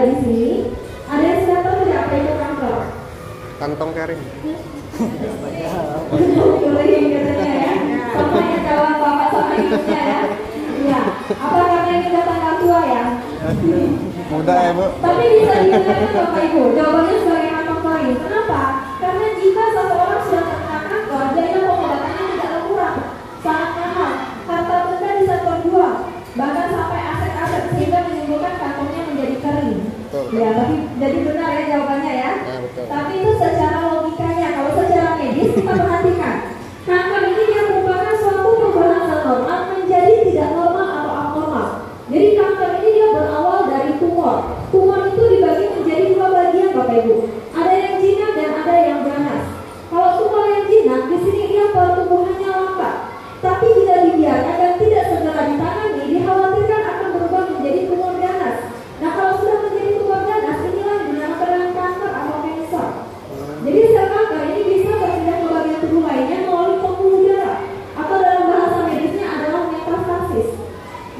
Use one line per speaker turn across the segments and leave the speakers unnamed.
di sini. Ada yang sudah tahu tidak apa itu kanker?
Kantong kering.
Kering katanya ya. Sama yang jawab bapak sama ibunya ya. Iya. Apa karena ini datang tua ya?
Muda ya Bu.
Tapi bisa digunakan Bapak Ibu. Jawabannya sebagai kantong kering. Kenapa? Karena jika seseorang sudah terkena kanker, biaya pengobatannya tidak kurang, sangat mahal. Harta benda bisa terjual, bahkan sampai aset-aset sehingga menimbulkan kantongnya menjadi kering.
Betul.
Ya, tapi jadi benar ya jawabannya ya.
Ya, betul.
Tapi itu secara logikanya. Kalau secara medis kita perhatikan, kanker ini dia merupakan suatu perubahan sel normal menjadi tidak normal atau abnormal. Jadi kanker ini dia berawal dari tumor. Tumor itu dibagi menjadi dua bagian Bapak Ibu. Ada yang jinak dan ada yang ganas. Kalau tumor yang jinak di sini dia pertumbuhannya lambat, tapi tidak dibiarkan dan tidak segera ditangani, dikhawatirkan akan berubah menjadi tumor ganas. Nah kalau sudah menjadi tumor ganas, inilah yang dinamakan dengan kanker atau kanker. Jadi sel kanker ini bisa berpindah ke bagian tubuh lainnya melalui pembuluh darah, atau dalam bahasa medisnya adalah metastasis.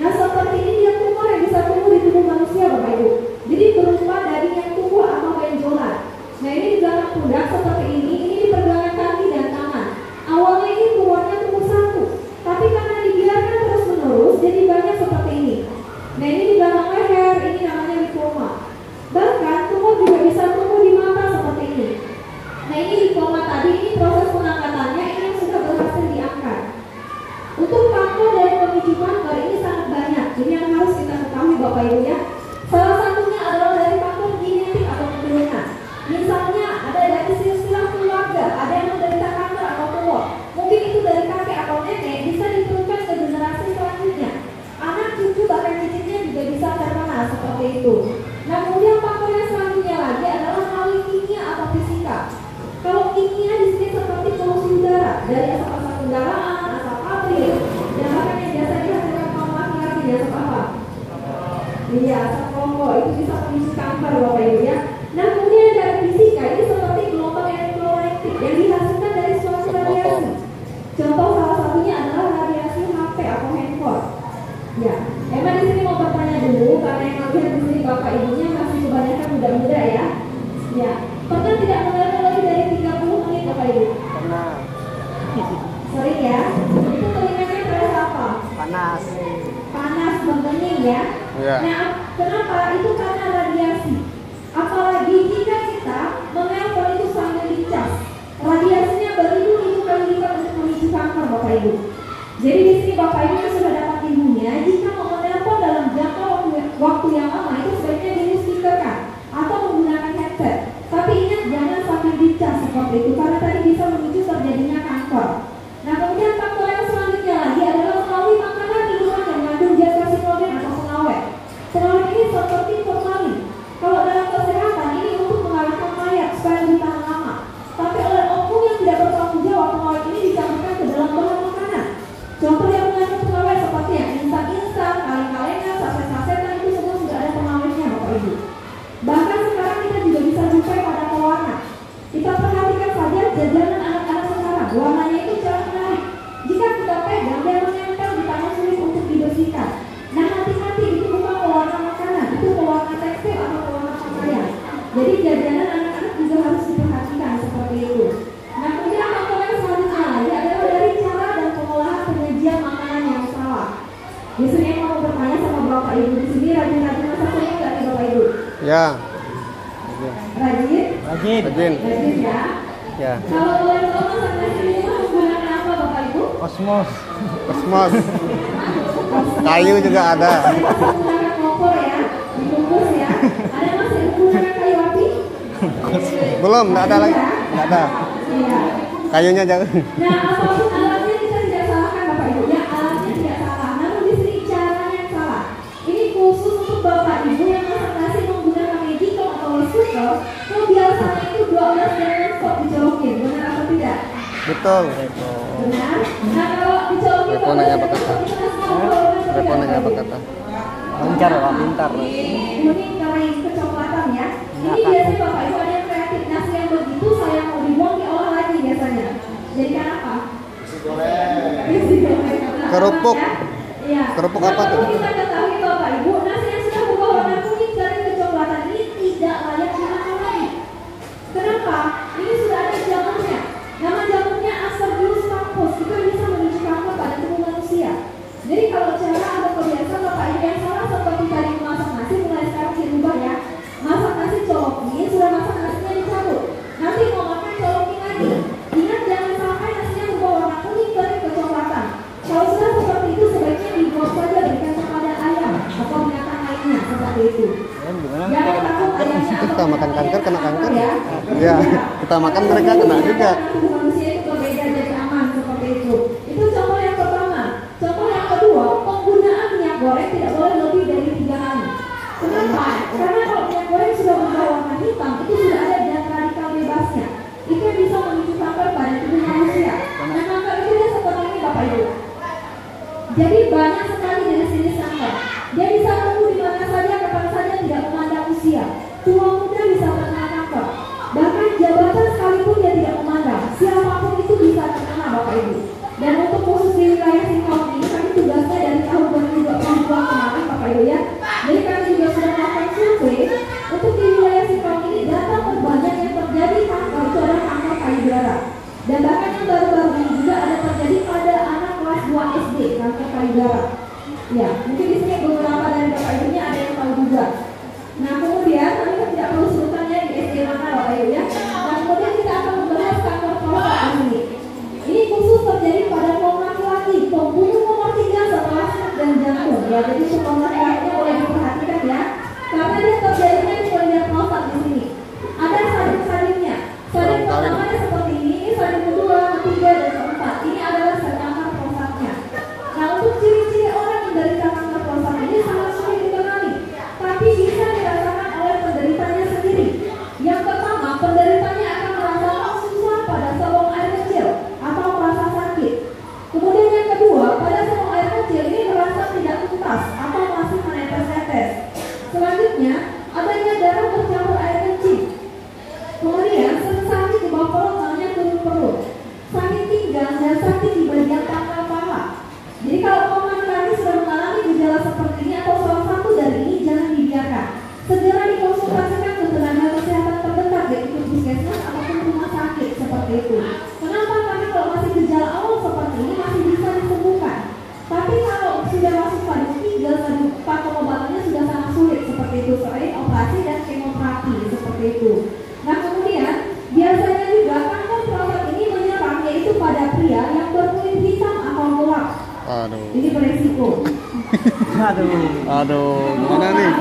Nah seperti ini dia tumor yang bisa tumbuh di tubuh manusia Bapak Ibu. Jadi berupa daging yang tumbuh atau benjolan. Nah ini di belakang pundak seperti ini di pergelangan kaki dan tangan. Awalnya ini tumornya tumbuh satu, tapi karena dibiarkan terus menerus jadi banyak seperti ini. Nah ini di belakang leher, ini namanya lipoma. Bahkan tumor juga bisa tumbuh di mata seperti ini. Nah ini lipoma tadi, ini proses pengangkatannya ini yang sudah berhasil diangkat. Untuk faktor dari pemicu kanker ini sangat banyak. Ini yang harus kita ketahui Bapak Ibu ya. Salah satunya adalah dari faktor genetik atau keturunan. Misalnya ada dari silsilah keluarga, ada yang menderita kanker atau tumor. Mungkin itu dari kakek atau nenek bisa diturunkan ke generasi selanjutnya. Anak cucu bahkan cicitnya juga bisa terkena seperti itu. Nah kemudian faktor yang selanjutnya lagi adalah hal kimia atau fisika. Kalau kimia di sini seperti polusi udara dari asap-asap kendaraan, asap pabrik, dan bahkan yang biasa dihasilkan kaum laki-laki di asap apa? Iya, asap rokok itu bisa memicu kanker Bapak Ibu ya. Nah kemudian dari fisika ini seperti gelombang elektromagnetik yang dihasilkan dari suatu radiasi. Contoh salah satunya adalah radiasi HP atau handphone. Ya, emang di sini mau bertanya dulu karena yang melihat di sini Bapak Ibunya masih kebanyakan muda-muda ya. Ya, pernah tidak mendengar lebih dari 30 menit Bapak Ibu?
Pernah.
Sering ya. Itu telinganya terasa apa?
Panas.
Panas berbening ya.
Ya.
Nah, kenapa? Itu karena radiasi. Apalagi jika kita menelpon itu sambil dicas, radiasinya beribu-ribu kali lipat untuk memicu kanker Bapak Ibu. Jadi di sini Bapak Ibu yang sudah dapat ilmunya, jika mau menelpon dalam jangka waktu yang lama itu sebaiknya di speakerkan atau menggunakan headset. Tapi ingat jangan sambil dicas seperti itu karena tadi bisa memicu terjadinya kanker. Nah kemudian faktor yang selanjutnya lagi adalah melalui makanan minuman yang mengandung zat karsinogen atau pengawet. Pengawet ini seperti formalin. Kalau dalam kesehatan ini untuk mengawetkan mayat supaya lebih tahan lama. Tapi oleh oknum yang tidak bertanggung jawab, pengawet ini dicampurkan ke dalam bahan makanan. Contoh yang mengandung pengawet seperti yang instan-instan, kaleng-kalengan, saset-sasetan itu semua sudah ada pengawetnya Bapak Ibu. Bahkan sekarang kita juga bisa jumpai pada pewarna. Kita perhatikan saja jajanan anak-anak sekarang, warnanya itu sangat menarik. Jika kita pegang, dia menempel di tangan sulit untuk dibersihkan. Nah hati-hati itu bukan pewarna makanan, itu pewarna tekstil atau pewarna pakaian. Jadi jajanan anak-anak juga harus diperhatikan seperti itu. Nah kemudian faktor yang selanjutnya lagi adalah dari cara dan pengolahan penyajian makanan yang salah. Di sini yang mau bertanya sama Bapak Ibu di sini rajin-rajin masak sayur nggak nih Bapak Ibu?
Ya.
Rajin?
Rajin.
Rajin.
Rajin ya.
Ya.
Kalau boleh tahu masak nasi di rumah menggunakan apa Bapak Ibu?
Kosmos.
Kosmos. Kayu juga ada.
Menggunakan kompor ya, dibungkus ya. Ada masih menggunakan kayu api?
Belum, enggak ada lagi. Enggak ada.
Iya.
Kayunya jauh.
Nah, apapun alatnya kita tidak salahkan Bapak Ibu ya, alatnya tidak salah. Namun di sini caranya yang salah. Ini khusus untuk Bapak Ibu yang masak nasi menggunakan Magicom atau rice cooker. Kalau biasanya itu 12 jangan stop dicolokin, benar atau tidak?
Betul.
Benar. Nah kalau dicolokin
Repo nanya apa kata? Repo nanya apa kata?
Lancar Pak, pintar.
Ini kering kecoklatan ya. Ini biasanya Bapak Ibu ada yang kreatif. Nasi yang begitu saya mau dibuang diolah lagi biasanya. Jadikan apa? Nasi goreng.
Kerupuk.
Iya.
Kerupuk apa tuh?
Kita ketahui Bapak Ibu, nasi yang sudah berubah warna kuning dari kecoklatan ini seperti itu.
Gimana?
Jangan takut ayamnya
Kita makan kanker kena kanker.
ya.
Ya, kita makan mereka kena juga.
Tubuh manusia itu berbeda jadi aman seperti itu. Itu contoh yang pertama. Contoh yang kedua, penggunaan minyak goreng tidak boleh lebih dari 3 hari. Kenapa? Karena kalau minyak goreng sudah berubah warna hitam, itu sudah ada zat radikal bebasnya. Itu yang bisa memicu kanker pada tubuh manusia. Nah, kanker itu dia seperti ini Bapak Ibu. Jadi banyak sekali jenis-jenis kanker. Dia bisa tumbuh di mana saja, kapan saja, tidak memandang usia. Tua muda bisa terkena kanker. Bahkan jabatan sekalipun dia tidak memandang. Siapapun itu bisa terkena Bapak Ibu. Dan untuk khusus di wilayah Singkawang ini, kami tugasnya dari tahun 2022 kemarin Bapak Ibu ya. Jadi kami juga sudah melakukan survei untuk di wilayah Singkawang ini data terbanyak yang terjadi kanker itu adalah kanker payudara. Dan bahkan yang baru-baru ini juga ada terjadi pada anak kelas 2 SD kanker payudara. Ya, mungkin di sini beberapa dari Bapak Ibunya ada yang tahu juga. Nah kemudian kami tidak perlu sebutannya di SD mana Bapak Ibu ya. Nah kemudian kita akan membahas kanker prostat ini. Ini khusus terjadi pada kaum laki-laki, pembunuh nomor 3 setelah stroke dan jantung. Ya, jadi kaum laki-laki boleh diperhatikan ya, karena dia terjadinya di bagian prostat di sini. Ada stadium-stadiumnya. Stadium pertamanya seperti ini stadium kedua, ketiga, dan keempat. Ini adalah kanker prostatnya. Nah untuk ciri-ciri orang yang menderita kanker prostat ini sangat sulit dikenali, tapi bisa dirasakan oleh penderitanya sendiri. Yang pertama, penderitanya akan merasakan susah pada selong air kecil atau merasa sakit. Kemudian yang kedua, pada selong air kecil ini merasa tidak tuntas atau masih menetes-netes. Selanjutnya, adanya darah bercampur air kencing. Kemudian, sensasi di bawah perut namanya turun perut, sakit pinggang dan sakit di bagian pangkal paha. Jadi kalau kaum laki-laki sudah mengalami gejala seperti ini atau salah satu dari ini, jangan dibiarkan. Segera dikonsultasikan ke tenaga kesehatan terdekat, baik itu puskesmas ataupun rumah sakit seperti itu. Kenapa? Karena kalau masih gejala awal seperti ini masih bisa disembuhkan. Tapi kalau sudah masuk stadium 3, stadium 4, pengobatannya sudah sangat sulit seperti itu, selain operasi dan kemoterapi seperti itu. Nah kemudian biasanya juga kanker prostat ini menyerang yaitu pada pria yang berkulit hitam atau gelap.
Aduh.
Ini beresiko.
Aduh, gimana nih?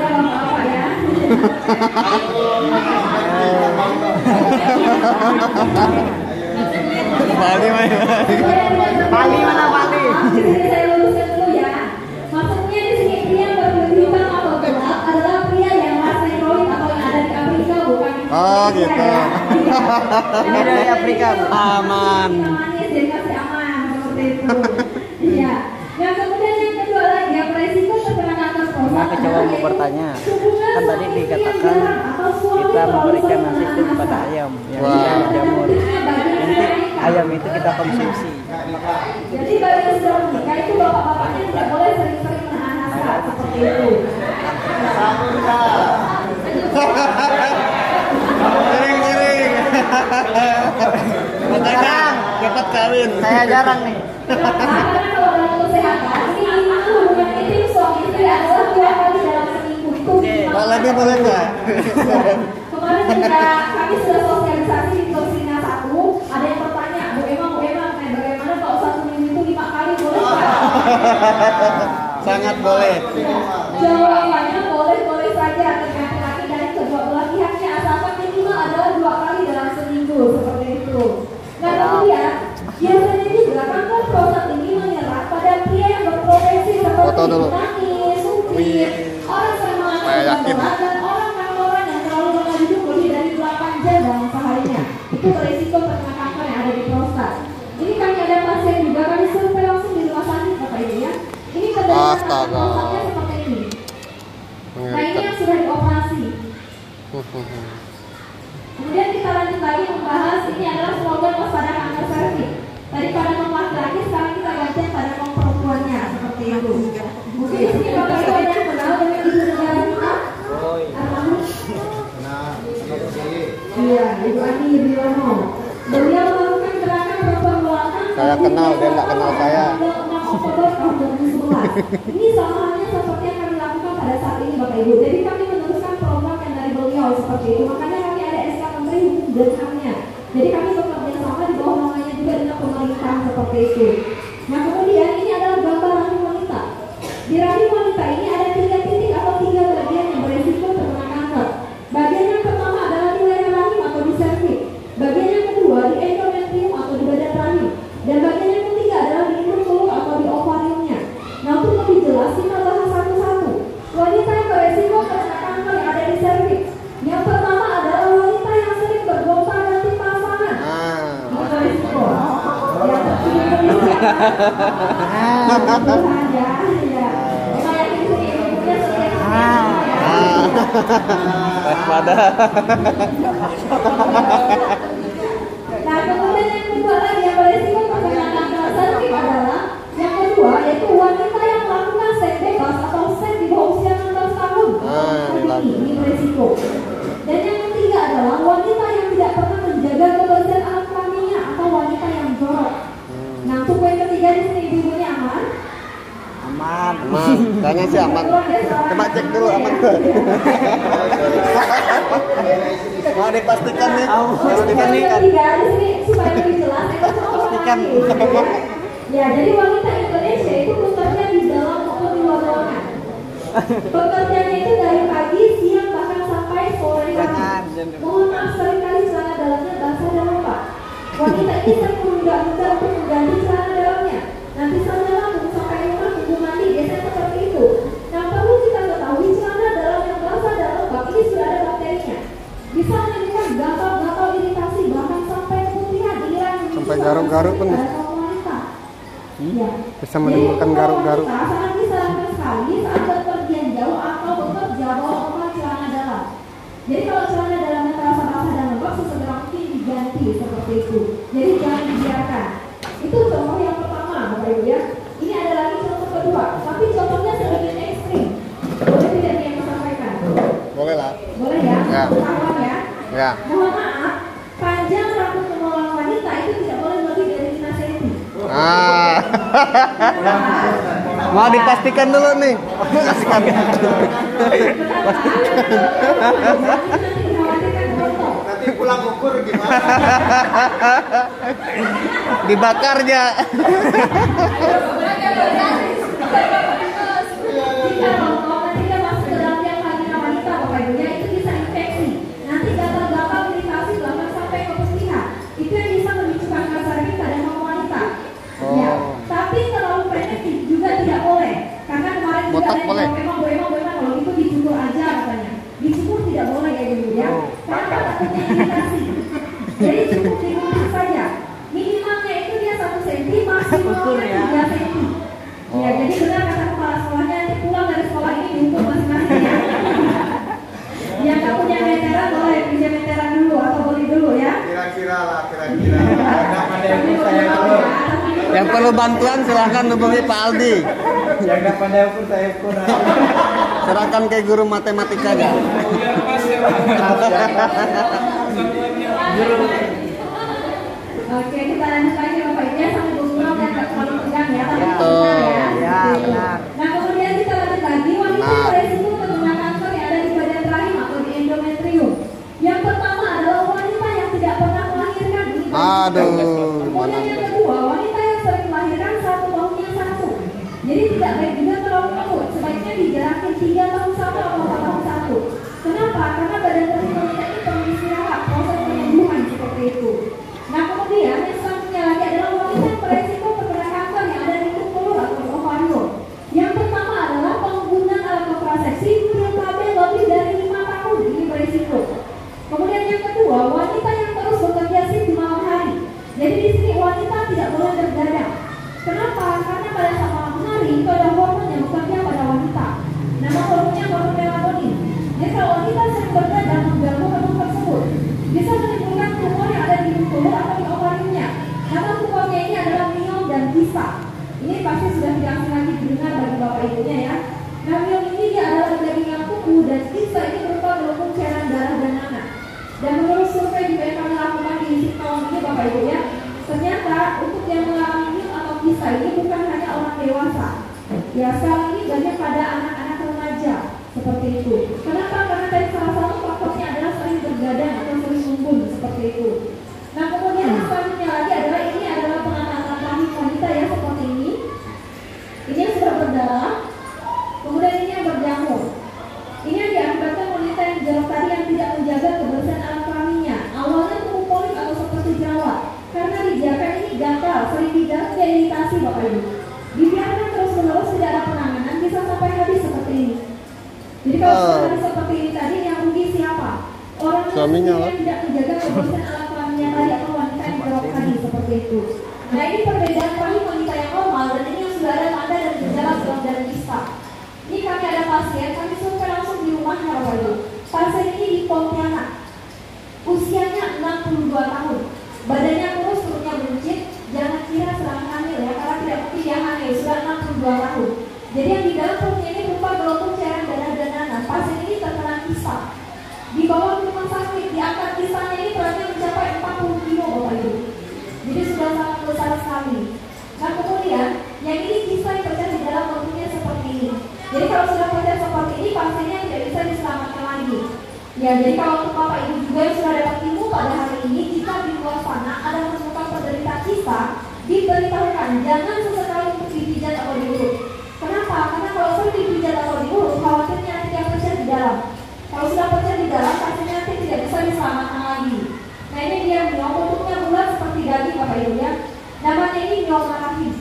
Bali mana?
Bali mana Bali?
Saya luruskan dulu ya. Maksudnya di sini pria yang berkulit hitam atau gelap adalah pria yang ras negroid atau yang ada di Afrika, bukan di
Oh
Indonesia
gitu.
ya.
Ini dari Afrika, Bu.
Aman.
Manis jadi kasih aman seperti itu. Iya. Nah kemudian yang kedua lagi yang beresiko terkena kanker prostat.
Nah, coba mau bertanya. Kan tadi dikatakan kita memberikan nasi itu kepada ayam yang
Wah.
tidak berjamur. Nanti ayam itu kita konsumsi.
Jadi bagi yang sudah menikah itu bapak-bapaknya tidak boleh sering-sering menahan hasrat seperti itu.
Miring-miring.
Jarang.
Cepat kawin.
Saya jarang nih.
Karena kalau dalam kesehatan ini hubungan intim suami istri adalah 2 kali dalam seminggu itu.
Pak lagi boleh nggak?
Kemarin ketika kami sudah sosialisasi di Toksina 1, ada yang bertanya, Bu Emma, bagaimana kalau 1 minggu itu 5 kali boleh nggak?
Sangat boleh.
Jawabannya boleh-boleh saja, tergantung laki dari kedua belah pihaknya, asalkan minimal adalah 2 kali dalam seminggu seperti itu. Nah kemudian biasanya juga kanker prostat ini menyerang pada pria yang berprofesi seperti
Foto dulu.
nangis, supir, orang sering
Saya
mengalami
yakin.
berat, dan orang kantoran yang terlalu lama duduk lebih dari 8 jam dalam seharinya. Itu berisiko terkena kanker yang ada di prostat. Ini kami ada pasien juga, kami survei langsung di rumah sakit Bapak Ibu ya. Ini penderita kanker
Astaga.
prostatnya seperti ini. Nah ini
Mengerikan.
yang sudah dioperasi. Kemudian kita lanjut lagi membahas ini adalah slogan waspada kanker serviks. Daripada kaum laki-laki sekarang kita gantian pada kaum perempuannya seperti itu. Mungkin di sini Bapak Ibu ada yang kenal dengan ibu negara kita? Almarhum. Iya, Ibu Ani Yudhoyono. Beliau melakukan gerakan berperluasan.
Saya kenal, dia nggak kenal saya.
6 Oktober tahun 2011. Ini sama halnya seperti yang kami lakukan pada saat ini Bapak Ibu. Jadi kami meneruskan program yang dari beliau seperti itu. Makanya kami ada SK Menteri Hukum dan HAM-nya. Jadi kami bekerja sama di bawah namanya juga dengan pemerintah seperti itu. Nah kemudian ini adalah gambar rahim wanita. Di rahim wanita ini ada 3 titik atau 3 bagian yang Tuhan ya. Saya yakin sih ibunya setiap
Waspada.
Nah, kemudian yang kedua lagi yang beresiko terkena kanker cervix adalah yang kedua yaitu wanita yang melakukan seks bebas atau seks di bawah usia 16 tahun. Ini beresiko. Dan yang ketiga adalah wanita yang tidak pernah menjaga kebersihan alat kelaminnya atau wanita yang jorok. Nah, untuk poin ketiga di sini ibu-ibunya aman?
Aman.
Aman, kayaknya sih aman. Coba cek dulu aman nggak? Mau dipastikan nih. Mau dipastikan.
Ketiga di sini supaya lebih jelas.
Pastikan.
Ya, jadi wanita Indonesia itu bekerja di dalam maupun di luar ruangan. Bekerjanya itu dari pagi, siang, bahkan sampai sore hari. Mohon maaf seringkali celana dalamnya basah dan lembab. Wanita ini sering menunda-nunda untuk mengganti celana dalamnya. Nanti saja langsung sampai rumah tunggu mandi, biasanya seperti itu. Nah, perlu kita ketahui celana dalam yang basah dan lembab ini sudah ada bakterinya. Bisa menimbulkan gatal-gatal iritasi, bahkan sampai kemutihan.
Sampai garuk-garuk pun.
Ya.
Bisa menimbulkan garuk-garuk.
Sangat disarankan sekali saat berpergian jauh atau bekerja bawa celana dalam. Jadi kalau celana dalamnya terasa basah dan lembab, sesegera mungkin diganti seperti itu. Jadi jangan dibiarkan. Itu contoh yang pertama, Bapak Ibu ya. Ini ada lagi contoh kedua, tapi contohnya sedikit ekstrim. Boleh tidak yang saya sampaikan?
Boleh lah.
Boleh ya?
Ya.
Kawan ya.
Ya.
Mohon maaf, panjang rambut kemaluan wanita itu tidak boleh lebih dari 5 cm.
Mau dipastikan dulu nih. Pastikan.
Nanti pulang ukur gimana?
Dibakar ya.
Jika rokok ketika masuk ke dalam tiang vagina wanita, Bapak Ibunya itu bisa infeksi. Nanti gatal-gatal iritasi bahkan sampai keputihan. Itu yang bisa memicu kanker cervix pada mama wanita. Ya, tapi terlalu pendek juga tidak boleh. Karena kemarin juga
Botak
ada
boleh?
yang memang kalau itu dicukur aja katanya. Dicukur tidak boleh ya dulu ya. Karena takutnya iritasi. Jadi cukup dicukur saja. Minimalnya itu dia 1 cm, maksimalnya 3 cm. Ya, jadi benar kata kepala sekolahnya, nanti pulang dari sekolah ini dihukum masing-masing ya. Yang tak punya meteran boleh pinjam meteran dulu atau beli dulu ya.
Kira-kira lah, kira-kira. Nggak ada yang pun saya ukur.
Yang perlu bantuan silahkan hubungi Pak Aldi.
Yang nggak pandai ukur saya ukur.
Serahkan ke guru matematika ya.
Oke, kita lanjut lagi Bapak Ibu ya, sambil bergurau dan tak terlalu tegang ya. Tapi
Betul.
benar ya.
Ya, benar.
Nah, kemudian kita lanjut lagi, wanita
Benar.
beresiko terkena kanker yang ada di badan rahim atau di endometrium. Yang pertama adalah wanita yang tidak pernah melahirkan. Ini beresiko.
Aduh,
Kemudian yang kedua, wanita yang sering melahirkan satu tahunnya satu. Jadi tidak baik juga terlalu lembut. Sebaiknya dijarakin 3 tahun satu atau 4 tahun satu. Kenapa? Karena badan rahim wanita ini perlu istirahat, proses penyembuhan seperti itu. Nah, kemudian yang selanjutnya lagi adalah wanita yang beresiko terkena kanker yang ada di telur atau di ovarium. Yang pertama adalah penggunaan alat kontrasepsi pil KB lebih dari 5 tahun. Ini beresiko. Kemudian yang kedua, wanita yang terus bekerja shift di malam hari. Jadi di sini wanita tidak boleh bergadang. Kenapa? Karena pada saat malam hari itu ada hormon yang bekerja pada wanita. Nama hormonnya hormon melatonin. Jadi kalau wanita sering bergadang mengganggu hormon tersebut, bisa menimbulkan tumor yang ada di telur atau di ovariumnya. Nama tumornya ini adalah miom dan kista. Ini pasti sudah tidak asing lagi didengar bagi bapak ibunya ya. Nah, miom ini dia adalah daging yang kuku dan kista ini berupa gelembung cairan darah dan nanah. Dan menurut survei juga yang kami lakukan di tahun ini bapak ibu ya, ternyata untuk yang mengalami miom atau kista ini bukan hanya orang dewasa. Ya, sekarang ini banyak pada anak-anak remaja seperti itu. Kenapa? Karena tadi salah satu faktornya adalah sering bergadang atau sering ngumpul seperti itu. Nah, kemudian yang selanjutnya lagi adalah ini adalah penanaman rahim wanita ya seperti ini. Ini yang sudah berdarah. Kemudian ini yang berjamur. Ini yang diakibatkan wanita yang jorok tadi yang tidak menjaga kebersihan alat kelaminnya. Awalnya tumbuh polip atau seperti jerawat. Karena dibiarkan ini gatal, sering digaruk dan iritasi bapak ibu. Dibiarkan terus-menerus tidak ada penanganan bisa sampai habis seperti ini. Jadi kalau sudah seperti ini tadi yang rugi siapa? Orang
Suaminya
yang tidak menjaga kebersihan alat kelaminnya tadi atau wanita yang jorok tadi seperti itu. Nah, ini perbedaan rahim wanita yang dan kista. Ini kami ada pasien, kami survei langsung di rumahnya Bapak Ibu. Pasien ini di Pontianak, usianya 62 tahun, badannya kurus, perutnya buncit. Jangan kira sedang hamil ya, karena tidak mungkin dia hamil, sudah 62 tahun. Jadi yang di dalam perutnya ini berupa gelombang cairan darah. Pasien ini terkena kista. Dibawa ke rumah sakit, diangkat kistanya ini beratnya mencapai 40 kilo Bapak Ibu. Jadi sudah sangat besar sekali. Nah kemudian yang ini kista yang pecah di dalam perutnya seperti ini. Jadi kalau sudah pecah seperti ini, pasiennya tidak bisa diselamatkan lagi. Ya, jadi kalau untuk Bapak Ibu juga yang sudah dapat ilmu pada hari ini, jika di luar sana ada menemukan penderita kista, diberitahukan jangan sesekali untuk dipijat atau diurut. Kenapa? Karena kalau sering dipijat atau diurut, khawatirnya nanti dia pecah di dalam. Kalau sudah pecah di dalam, pasiennya nanti tidak bisa diselamatkan lagi. Nah ini dia miom, bentuknya bulat seperti daging Bapak Ibu ya. Namanya ini mioma rahim.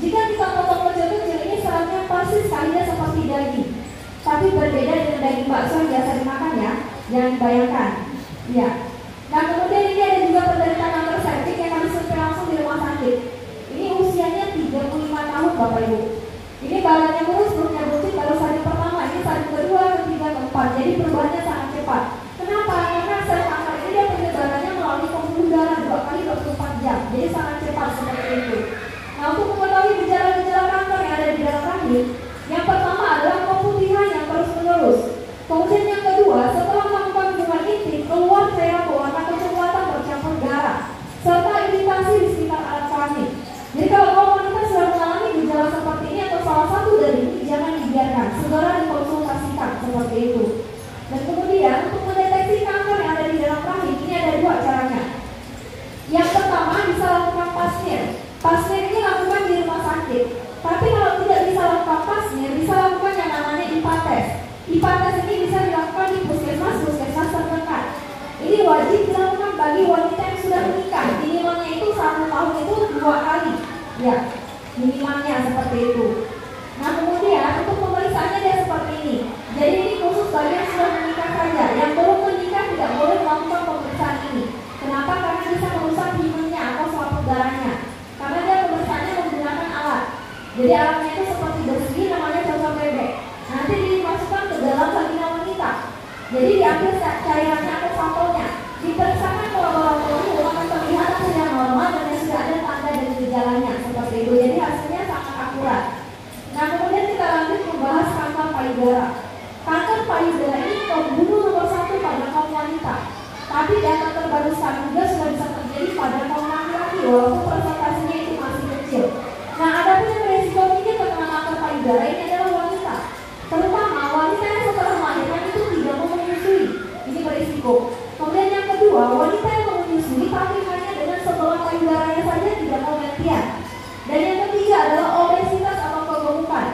Jika kita potong kecil-kecil, ini seratnya persis kalinya seperti daging, tapi berbeda dengan daging bakso yang biasa dimakan ya. Jangan bayangkan. Ya. Nah kemudian ini ada juga penderita kanker serviks yang kami survei langsung di rumah sakit. Ini usianya 35 tahun Bapak Ibu. Ini badannya kurus, perutnya buncit, baru salin pertama, ini salin kedua, ketiga, keempat. Jadi perubahannya sangat cepat. Kenapa? Karena sel kanker ini dia penyebarannya melalui pembuluh darah 2 kali 24 jam. Jadi sangat cepat seperti itu. Nah untuk mengetahui gejala-gejala kanker yang ada di dalam rahim, yang pertama adalah keputihan yang terus-menerus. Kemudian yang kedua, setelah melakukan hubungan intim, keluar cairan berwarna kecoklatan bercampur darah, serta iritasi di sekitar alat kelamin. Jadi kalau wanita sudah mengalami gejala seperti ini atau salah satu dari ini, jangan dibiarkan, segera dikonsultasikan seperti itu. Dan kemudian untuk mendeteksi kanker yang ada di dalam rahim, ini ada 2 caranya. Yang pertama bisa lakukan pap smear. Pap smear ini lakukan di rumah sakit. Tapi kalau tidak bisa lakukan pap smear, bisa lakukan yang namanya IPA test. IPA test ini bisa dilakukan di puskesmas terdekat. Ini wajib dilakukan bagi wanita yang sudah menikah. Minimalnya itu 1 tahun itu 2 kali. Ya, minimalnya seperti itu. Nah kemudian untuk pemeriksaannya dia seperti ini. Jadi ini khusus bagi yang sudah menikah saja. Yang belum menikah tidak boleh melakukan pemeriksaan ini. Kenapa? Karena bisa merusak himennya atau selaput darahnya. Karena dia pemeriksaannya menggunakan alat. Jadi alatnya itu seperti besi, namanya cocok bebek. Nanti dimasukkan ke dalam vagina wanita. Jadi diambil cairannya atau sampelnya, diperiksakan ke laboratorium akan terlihat hasilnya normal dan sudah ada tanda dan gejalanya seperti itu. Jadi hasilnya sangat akurat. Nah kemudian kita lanjut membahas kanker payudara. Kanker payudara ini pembunuh nomor 1 pada kaum wanita. Tapi data terbaru sekarang juga sudah bisa terjadi pada kaum laki-laki walaupun persentasenya itu masih kecil. Nah ada pun yang beresiko tinggi terkena kanker payudara ini adalah wanita. Terutama wanita yang setelah melahirkan itu tidak mau menyusui. Ini berisiko. Kemudian yang kedua, wanita yang mau menyusui tapi hanya dengan sebelah payudaranya saja tidak mau gantian. Dan yang ketiga adalah obesitas atau kegemukan.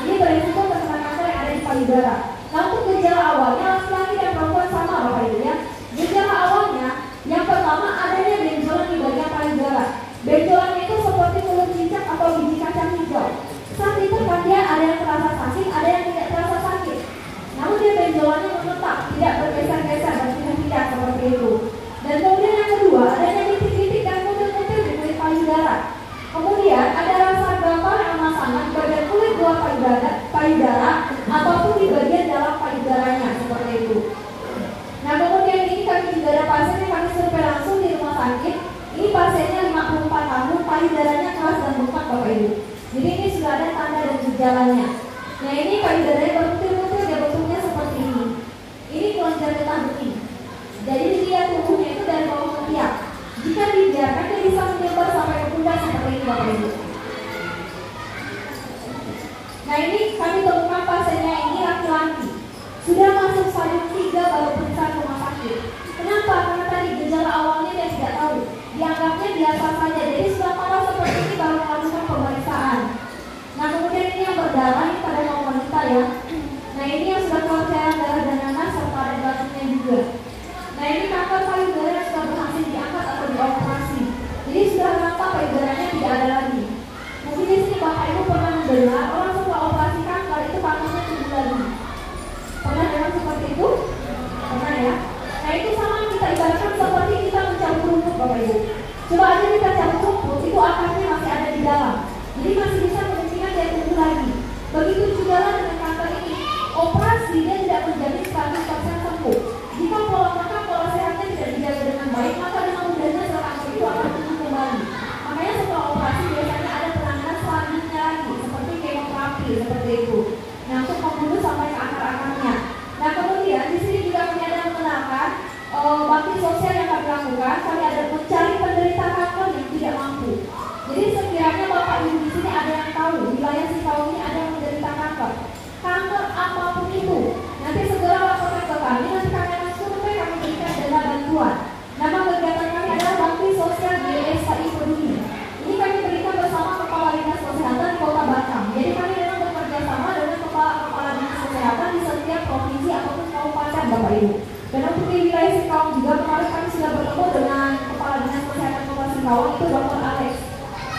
Ini berisiko terkena kanker yang ada di payudara. Nah untuk gejala awalnya laki-laki dan perempuan sama Bapak Ibu ya. Gejala awalnya yang pertama adanya benjolan di bagian payudara. Benjolannya itu seperti mulut cicak atau biji kacang hijau. Saat itu kan dia ada yang terasa sakit, ada yang tidak terasa sakit. Namun dia benjolannya menetap, tidak bergeser-geser, berpindah-pindah seperti itu. Dan kemudian yang kedua, adanya titik-titik dan kutil-kutil di kulit payudara. Kemudian ada rasa gatal yang amat sangat di bagian kulit luar payudara ataupun di bagian dalam payudaranya seperti itu. Nah kemudian ini kami juga ada pasien yang kami survei langsung di rumah sakit. Ini pasiennya 54 tahun, payudaranya keras dan bengkak Bapak Ibu. Jadi ini sudah ada tanda dan gejalanya. Nah ini payudaranya berkutil-kutil, dia bentuknya seperti ini. Ini kelenjar getah bening. Jadi dia tubuhnya itu dari bawah ke tiap. Jika dibiarkan dia bisa menyebar sampai ke pundak seperti ini Bapak Ibu. Nah ini kami temukan pasiennya ini laki-laki. Sudah masuk stadium 3 baru periksa rumah sakit. Kenapa? Karena tadi gejala awalnya dia tidak tahu. Dianggapnya biasa saja. Jadi sudah parah seperti ini baru melakukan pemeriksaan. Nah kemudian ini yang berdarah ini pada kaum wanita ya. Nah ini yang sudah keluar cairan darah dan nanas serta ada batuknya juga. Nah ini kanker payudara yang sudah berhasil diangkat atau dioperasi. Jadi sudah rata payudaranya tidak ada lagi. Mungkin di sini Bapak Ibu pernah mendengar orang setelah operasi kanker itu kankernya tumbuh lagi. Pernah dengar seperti itu? Pernah ya? Nah itu sama kita ibaratkan seperti kita mencabut rumput Bapak Ibu. Coba aja kita cabut rumput, itu akarnya masih ada di dalam. Jadi masih bisa kemungkinan dia tumbuh lagi. Begitu juga dengan kanker ini, operasi dia tidak menjadi 100% sembuh. Jika pola makan, pola sehatnya tidak dijaga dengan baik, maka dengan mudahnya sel kanker itu akan tumbuh kembali. Makanya setelah operasi biasanya ada penanganan selanjutnya lagi, seperti kemoterapi, seperti itu. Nah, untuk membunuh sampai ke akar-akarnya. Nah, kemudian di sini juga kami ada mengenalkan bakti sosial yang kami lakukan. Kami ada mencari penderita kanker yang tidak mampu. Jadi sekiranya Bapak Ibu di sini ada yang tahu wilayah Singkawang ini ada yang menderita kanker apapun itu, nanti segera laporkan ke kami. Nanti kami akan survei, kami berikan dana bantuan. Nama kegiatan kami adalah bakti sosial GSKI Peduli. Ini kami berikan bersama Kepala Dinas Kesehatan Kota Batam. Jadi kami memang bekerja sama dengan Kepala Dinas Kesehatan di setiap provinsi ataupun kabupaten, Bapak Ibu. Dan untuk di wilayah Singkawang juga kemarin kami sudah bertemu dengan Kepala Dinas Kesehatan Kota Singkawang, itu Dr. Alex.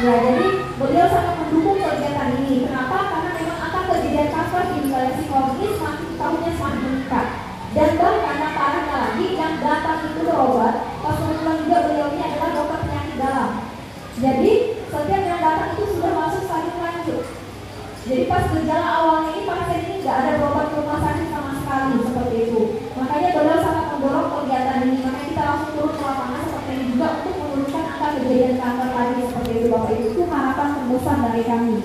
Ya, jadi beliau sangat mendukung kegiatan ini. Kenapa? Karena memang angka kejadian kanker di wilayah Singkawang ini semakin tahunnya semakin meningkat. Dan bahkan yang parahnya lagi, yang datang itu berobat, pas kebetulan juga beliau ini adalah dokter penyakit dalam. Jadi setiap yang datang itu sudah masuk stadium lanjut. Jadi pas gejala awalnya ini pasien ini nggak ada berobat ke rumah sakit sama sekali, seperti itu. Makanya beliau sangat mendorong kegiatan ini. Makanya kita langsung turun ke lapangan seperti ini juga untuk menurunkan angka kejadian kanker lagi, seperti itu Bapak Ibu. Itu harapan terbesar dari kami.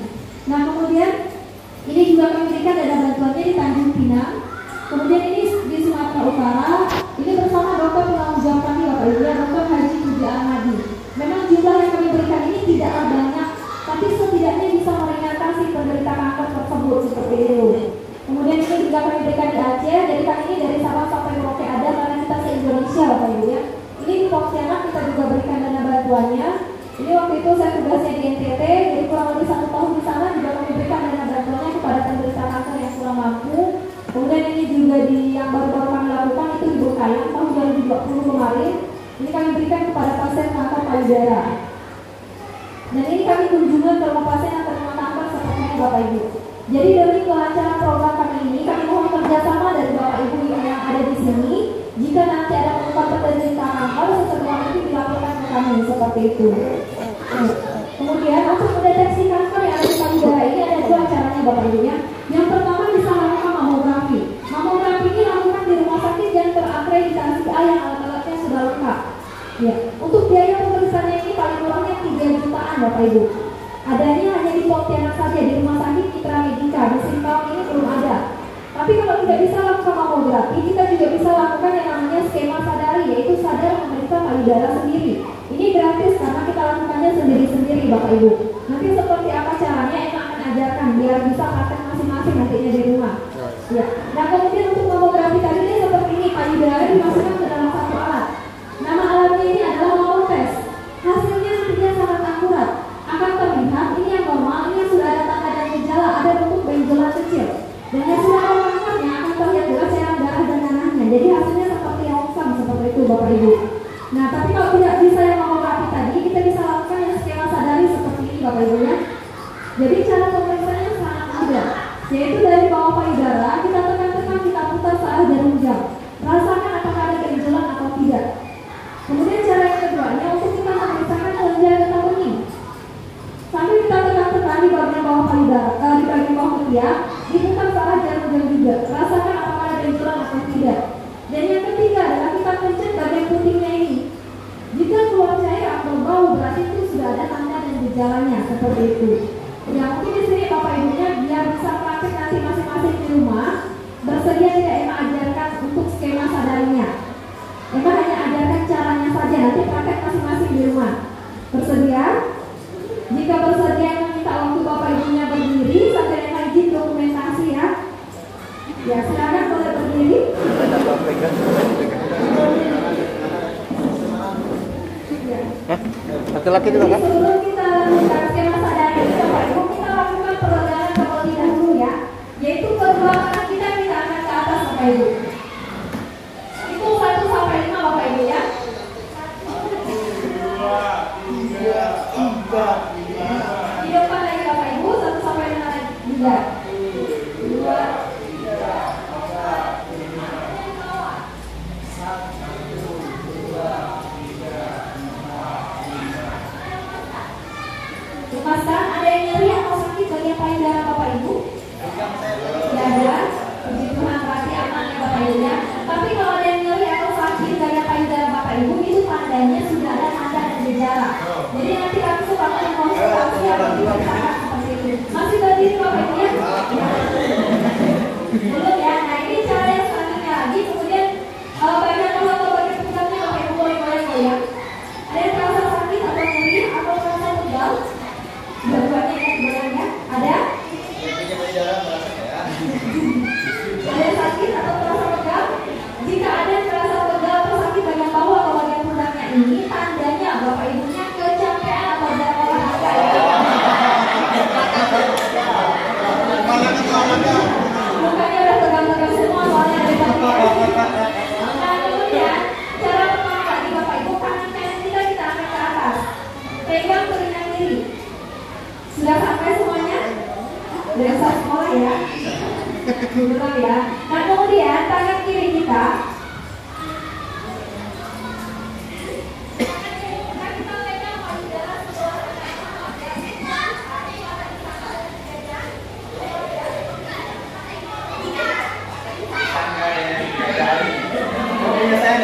Nah, kemudian ini juga kami berikan dana bantuannya di Tanjung Pinang. Kemudian ini di Sumatera Utara. Ini bersama dokter penanggung jawab kami Bapak Ibu, Dr. Haji Budi Ahmadi. Memang jumlah yang kami berikan ini tidaklah banyak, tapi setidaknya bisa meringankan si penderita kanker tersebut, seperti itu. Kemudian ini juga kami berikan di Aceh. Jadi kali ini dari Sabang sampai Merauke ada, karena kita se-Indonesia Bapak Ibu ya. Ini di Pontianak kita juga berikan dana bantuannya. Ini waktu itu saya tugasnya di NTT, jadi kurang lebih 1 tahun di sana juga kami berikan dana bantuannya kepada penderita kanker yang kurang mampu. Kemudian ini juga di yang baru-baru kami lakukan itu di Bukayang tahun 2020 kemarin. Ini kami berikan kepada pasien kanker payudara. Dan ini kami kunjungan ke rumah pasien yang terkena kanker seperti ini Bapak Ibu. Jadi demi kelancaran program kami ini, kami mohon kerjasama dari Bapak Ibu yang ada di sini. Jika nanti ada menemukan penderita kanker, segera nanti dilaporkan ke kami, seperti itu. Kemudian untuk mendeteksi kanker yang ada di payudara ini ada 2 caranya Bapak Ibu ya. Yang pertama bisa lakukan mamografi. Mamografi ini lakukan di rumah sakit yang terakreditasi A yang alat-alatnya sudah lengkap. Ya, untuk biaya pemeriksaannya ini paling murahnya 3 jutaan Bapak Ibu. Adanya hanya di Pontianak saja, di rumah sakit Mitra Medika. Di Singkawang ini belum ada. Tapi kalau tidak bisa lakukan mamografi, kita juga bisa lakukan yang namanya skema sadari, yaitu sadar memeriksa payudara sendiri. Ini gratis karena kita lakukannya sendiri-sendiri Bapak Ibu. Nanti seperti apa caranya, Ema akan ajarkan biar bisa praktek masing-masing nantinya di rumah. Ya. Nah, kemudian untuk mamografi tadi ini seperti ini, payudara dimasukkan ke dalam 1 alat. Nama alatnya ini adalah mamotest. Hasilnya nantinya sangat akurat. Akan terlihat ini yang normal, ini yang sudah ada tanda dan gejala, ada bentuk benjolan kecil. Dan yang sudah ada kankernya akan terlihat jelas cairan darah dan nanahnya. Jadi hasilnya seperti yang usang, seperti itu Bapak Ibu. Nah, tapi kalau tidak bisa yang mamografi tadi, kita bisa lakukan yang skema sadari seperti ini Bapak Ibu ya. Jadi cara pemeriksaannya sangat mudah, yaitu dari bawah payudara kita tekan-tekan, kita putar searah jarum jam. Rasakan apakah ada benjolan atau tidak. Kemudian cara yang keduanya untuk kita memeriksakan kelenjar getah bening. Sambil kita tekan-tekan di bagian bawah payudara, di bagian bawah ketiak, diputar searah jarum jam juga. Rasakan apakah ada benjolan atau tidak. Dan yang ketiga adalah kita pencet bagian putingnya ini. Jika keluar cair atau bau, berarti itu sudah ada tanda dan gejalanya, seperti itu. Ya, mungkin di sini Bapak Ibunya biar bisa praktek nanti masing-masing di rumah, bersedia tidak Ema ajarkan untuk skema sadarinya. Ema hanya ajarkan caranya saja, nanti praktek masing-masing di rumah. Bersedia? Jika bersedia, minta waktu Bapak Ibunya berdiri sampai Ema izin dokumentasi ya. Ya, silakan boleh berdiri.
Laki-laki juga kan?
Sebelum kita lakukan skema sadari ini Bapak Ibu, kita lakukan peregangan terlebih dahulu ya. Yaitu kedua tangan kita angkat ke atas Bapak Ibu. Itu 1 sampai 5 Bapak Ibu ya. 1, 2, 3, 4, 5. Di depan lagi Bapak Ibu, 1 sampai 5 lagi juga. 2, 3, 4, 5.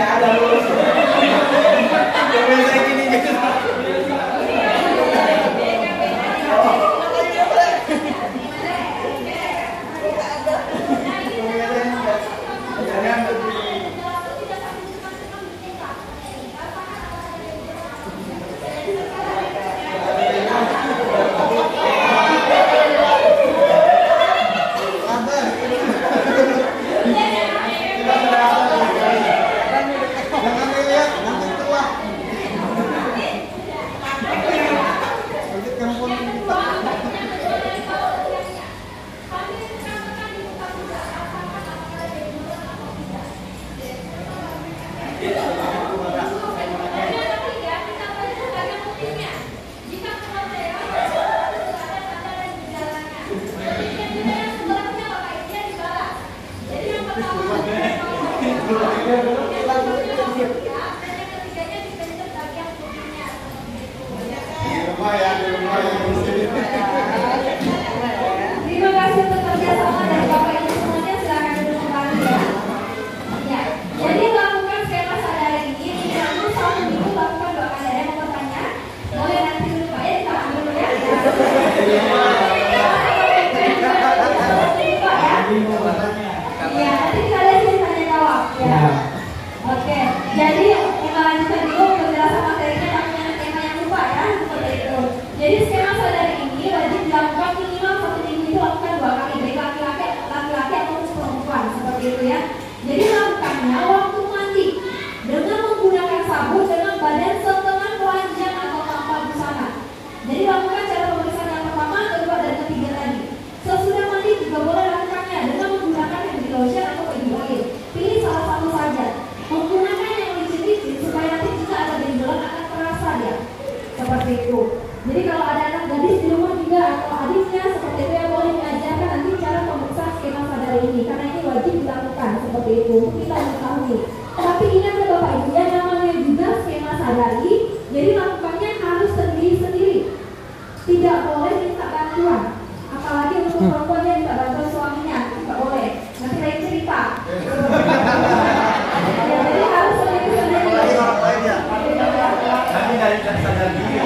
ada lulus. Biasanya gini gitu.
Terima kasih untuk kerjasama dari Bapak Ibu semuanya. Silakan duduk kembali ya. Ya, jadi lakukan skema sadari ini. Kamu satu minggu lakukan 2 kali. Ada yang mau bertanya? Boleh nanti dulu Pak ya, ditahan dulu ya. Iya, nanti kalian bisa tanya jawab. Ya. Oke, jadi kita lanjutkan dulu penjelasan materinya. Takutnya skema yang lupa ya, seperti itu. Jadi skema sadari ini wajib dilakukan minimal 1 minggu itu lakukan 2 kali, baik laki-laki atau perempuan, seperti itu ya. Jadi lakukannya waktu mandi dengan menggunakan sabun dengan badan setengah telanjang atau tanpa busana. Jadi lakukan cara pemeriksaan yang pertama, kedua, dan ketiga tadi. Sesudah mandi juga boleh lakukannya dengan menggunakan hand lotion atau body oil. Pilih salah satu saja. Menggunakan yang licin-licin supaya nanti jika ada benjolan akan terasa ya. Seperti itu. Jadi kalau ada anak gadis di rumah juga atau adiknya seperti itu yang boleh mengajarkan nanti cara pemeriksaan skema sadari ini, karena ini wajib dilakukan seperti itu. Kita mengetahui. Tapi ingat ya Bapak Ibu ya, namanya juga skema sadari. Jadi lakukannya harus sendiri-sendiri. Tidak boleh minta bantuan. Apalagi untuk perempuan yang minta bantuan suaminya, tidak boleh. Nanti lain cerita. Ya, jadi harus sendiri-sendiri.
Nanti dari sadar diri.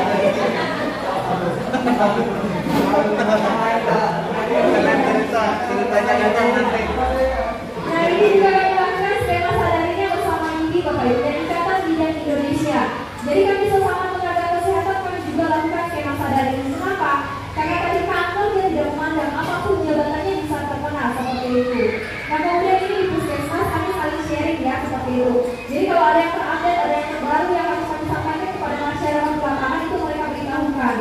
Nah ini juga kami lakukan skema sadarinya bersama IBI Bapak Ibu dan Ikatan Bidan Indonesia. Jadi kami sesama tenaga kesehatan kami juga lakukan skema sadari ini. Kenapa? Karena tadi kantor dia tidak memandang apapun jabatannya bisa terkena seperti itu. Nah kemudian ini di puskesmas kami saling sharing ya seperti itu. Jadi kalau ada yang terupdate, ada yang terbaru yang harus kami sampaikan kepada masyarakat di lapangan itu mereka beritahukan.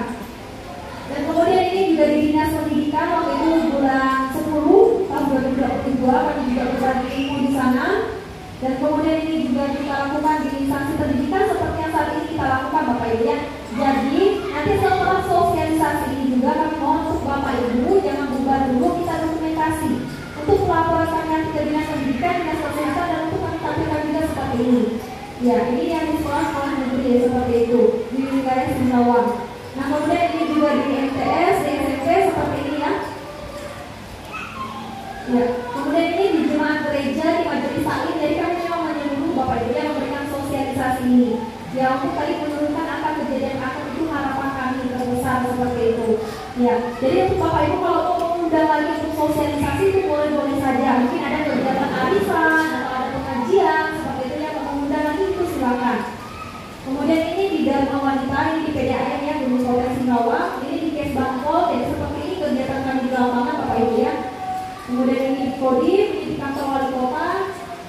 Dan kemudian ini juga di Dinas Pendidikan waktu itu bulan 10 tahun 2022 kami juga berbagi ilmu di sana. Dan kemudian ini juga kita lakukan di instansi pendidikan seperti yang saat ini kita lakukan Bapak Ibu ya. Jadi nanti setelah sosialisasi ini juga kami mohon untuk Bapak Ibu jangan bubar dulu, kita dokumentasi untuk pelaporan kami nanti ke Dinas Pendidikan, Dinas Kesehatan, dan untuk kami tampilkan juga seperti ini. Ya ini yang di sekolah-sekolah negeri ya, seperti itu di wilayah Singawang. Nah kemudian ini juga di MTS, di SMP seperti ini ya. Ya, kemudian ini di jemaat gereja, di majelis taklim. Jadi kami memang menyeluruh Bapak Ibu yang memberikan sosialisasi ini. Ya untuk tadi menurunkan angka kejadian akut itu harapan kami terbesar seperti itu. Ya, jadi untuk Bapak Ibu kalau mau mengundang lagi untuk sosialisasi itu boleh-boleh saja. Mungkin ada kegiatan arisan atau ada pengajian seperti itu yang mau mengundang lagi itu silakan. Kemudian ini di Dharma Wanita, ini di PDAM ya, Gunung Sotek Singawang. Ini di Kes Bangkol, jadi seperti ini kegiatan kami di lapangan Bapak Ibu ya. Kemudian ini di Kodim, ini di kantor wali kota.